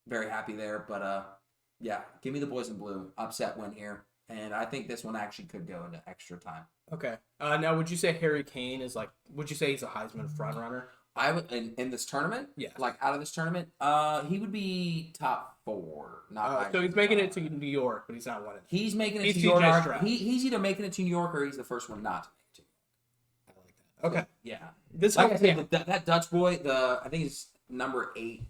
Very happy there. But yeah, give me the boys in blue. Upset win here. And I think this one actually could go into extra time. Okay. Now, would you say Harry Kane is would you say he's a Heisman frontrunner? I would in this tournament. Yeah. Like out of this tournament, he would be top 4. Not So he's making it to New York, but he's not winning. He's making it He's to New York. TJ Stroud. He's either making it to New York or he's the first one not to make it to New York. I like that. Okay. Yeah. This Like I helps said, me out. that Dutch boy, I think he's number 8.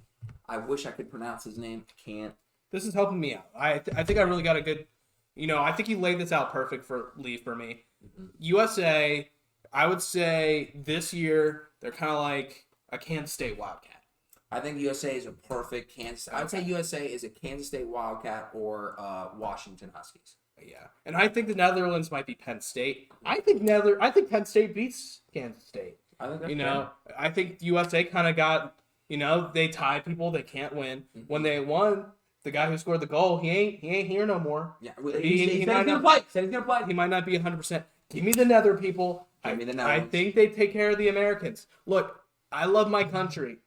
I wish I could pronounce his name. I can't. This is helping me out. I think I really got a good. I think he laid this out perfect for me. Mm-hmm. USA, I would say this year they're kind of like a Kansas State Wildcat. I think USA is a perfect Kansas. I would say USA is a Kansas State Wildcat or Washington Huskies. Yeah, and I think the Netherlands might be Penn State. I think Penn State beats Kansas State. I think that's fair. I think USA kind of got. They tie people they can't win. Mm-hmm. When they won, the guy who scored the goal, he ain't here no more. Yeah, He he said might he's gonna not- play. Said he's gonna play. He might not be 100%. Give me the Nether people. Give me the I Netherlands. think they take care of the Americans. Look, I love my country,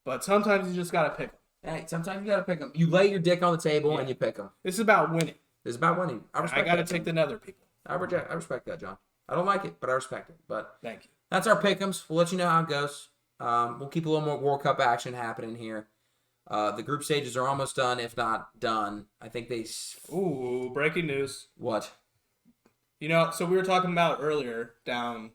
but sometimes you just gotta pick them. Hey, sometimes you gotta pick them. You lay your dick on the table and you pick them. This is about winning. It's about winning. I respect. I gotta that, take John. the Nether people. I respect that, John. I don't like it, but I respect it. But Thank you. that's our pick'ems. We'll let you know how it goes. We'll keep a little more World Cup action happening here. The group stages are almost done, if not done. I think they. Ooh, breaking news. What? So we were talking about earlier down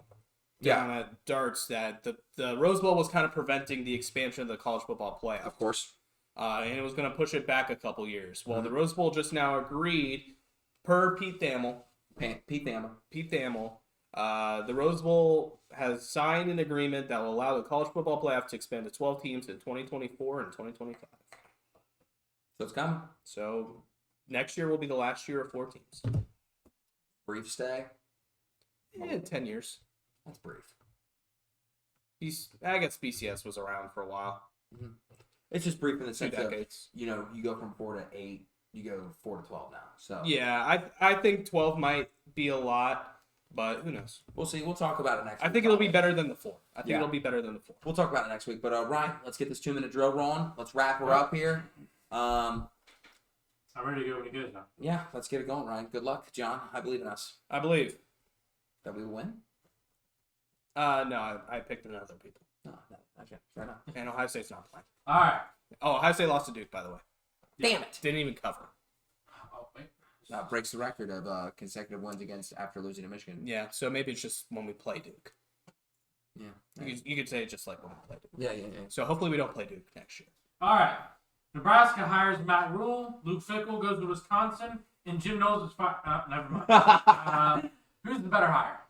at darts that the Rose Bowl was kind of preventing the expansion of the college football playoff. Of course. And it was going to push it back a couple years. Well, the Rose Bowl just now agreed, per Pete Thamel, the Rose Bowl has signed an agreement that will allow the college football playoff to expand to 12 teams in 2024 and 2025. So it's coming. So next year will be the last year of 4 teams. Brief stay. 10 years. That's brief. I guess BCS was around for a while. It's just brief in the 2 sense decades. of, you go from 4 to 8, you go 4 to 12 now. So Yeah, I think 12 might be a lot, but who knows? we'll see. We'll talk about it next week. I think it'll be better than the 4. Yeah. It'll be better than the 4. We'll talk about it next week. But Ryan, let's get this 2-minute drill rolling. Let's wrap her up here. I'm ready to go when you guys are. Yeah, let's get it going, Ryan. Good luck, John. I believe in us. I believe. That we will win? No, I picked another people. No, okay. Fair enough. And Ohio State's not playing. All right. Oh, Ohio State lost to Duke, by the way. Damn it. Didn't even cover. Oh, wait. Breaks the record of consecutive wins against after losing to Michigan. Yeah, so maybe it's just when we play Duke. Yeah. You could say it's just like when we play Duke. Yeah. So hopefully we don't play Duke next year. All right. Nebraska hires Matt Rule. Luke Fickell goes to Wisconsin. And Jim Knowles is never mind. Who's the better hire?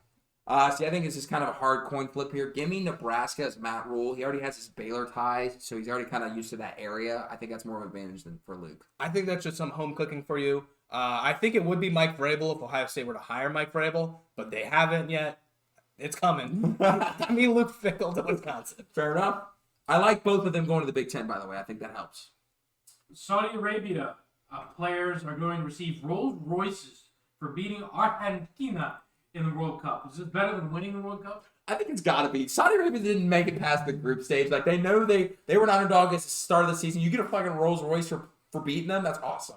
See, I think this is kind of a hard coin flip here. Give me Nebraska as Matt Rule. He already has his Baylor ties, so he's already kind of used to that area. I think that's more of an advantage than for Luke. I think that's just some home cooking for you. I think it would be Mike Vrabel if Ohio State were to hire Mike Vrabel, but they haven't yet. It's coming. Give me Luke Fickell to Wisconsin. Fair enough. I like both of them going to the Big Ten, by the way. I think that helps. Saudi Arabia players are going to receive Rolls Royces for beating Argentina in the World Cup. Is this better than winning the World Cup? I think it's got to be. Saudi Arabia didn't make it past the group stage. Like, they know they were an underdog at the start of the season. You get a fucking Rolls Royce for beating them? That's awesome.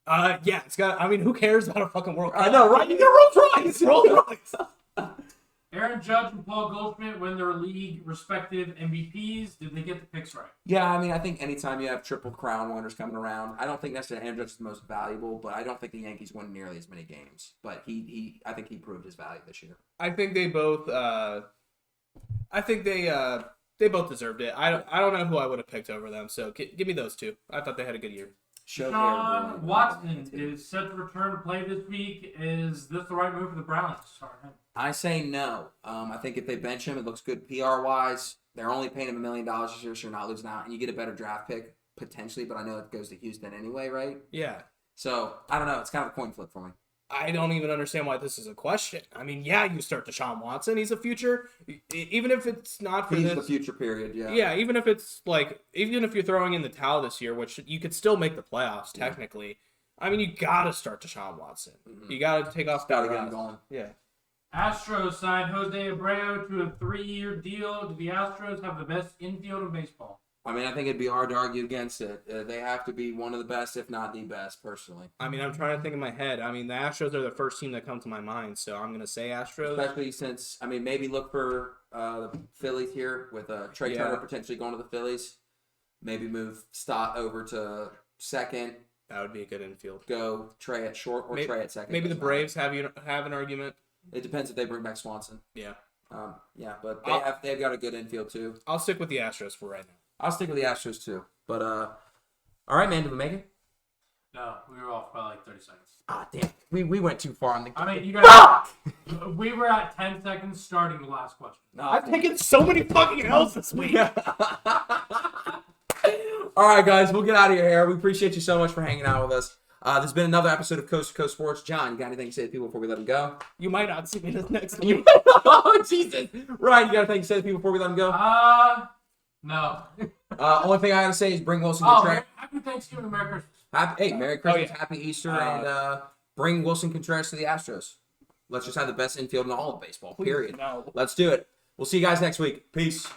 Yeah, it's got. I mean, who cares about a fucking World Cup? I know, right? You get a Rolls Royce. Rolls Royce. Aaron Judge and Paul Goldschmidt win their league respective MVPs. Did they get the picks right? Yeah, I mean, I think anytime you have triple crown winners coming around, I don't think necessarily Aaron Judge is the most valuable, but I don't think the Yankees won nearly as many games. But I think he proved his value this year. I think they both. I think they both deserved it. I don't know who I would have picked over them. So give me those two. I thought they had a good year. Sean Watson is set to return to play this week. Is this the right move for the Browns to start him? I say no. I think if they bench him, it looks good PR-wise. They're only paying him $1 million this year, so you're not losing out. And you get a better draft pick, potentially, but I know it goes to Houston anyway, right? Yeah. So, I don't know. It's kind of a coin flip for me. I don't even understand why this is a question. I mean, yeah, you start Deshaun Watson. He's a future. Even if it's not for He's this. the future period, yeah. Yeah, even if you're throwing in the towel this year, which you could still make the playoffs, technically. I mean, you got to start Deshaun Watson. Mm-hmm. You got to take off Got to get him going. Yeah. Astros signed Jose Abreu to a 3-year deal. Do the Astros have the best infield in baseball? I mean, I think it'd be hard to argue against it. They have to be one of the best, if not the best, personally. I mean, I'm trying to think in my head. I mean, the Astros are the first team that come to my mind, so I'm going to say Astros. Especially since, I mean, maybe look for the Phillies here with Trey Turner potentially going to the Phillies. Maybe move Stott over to second. That would be a good infield. Go Trey at short or Trey at second. Maybe the Braves have an argument. It depends if they bring back Swanson. Yeah. But they've got a good infield too. I'll stick with the Astros for right now. I'll stick with the Astros too. But all right, man. Did we make it? No, we were off by like 30 seconds. Ah, damn. We went too far on the. I mean, you guys. We were at 10 seconds starting the last question. No, I've taken so many fucking L's this week. All right, guys. We'll get out of here. We appreciate you so much for hanging out with us. There's been another episode of Coast to Coast Sports. John, you got anything to say to people before we let them go? You might not see me this next week. Oh, Jesus. Ryan, you got anything to say to people before we let them go? No. Only thing I got to say is bring Wilson Oh, Contreras. happy Thanksgiving and Merry Christmas. Merry Christmas, Oh, yeah. Happy Easter, and bring Wilson Contreras to the Astros. Let's just have the best infield in all of baseball, period. No. Let's do it. We'll see you guys next week. Peace.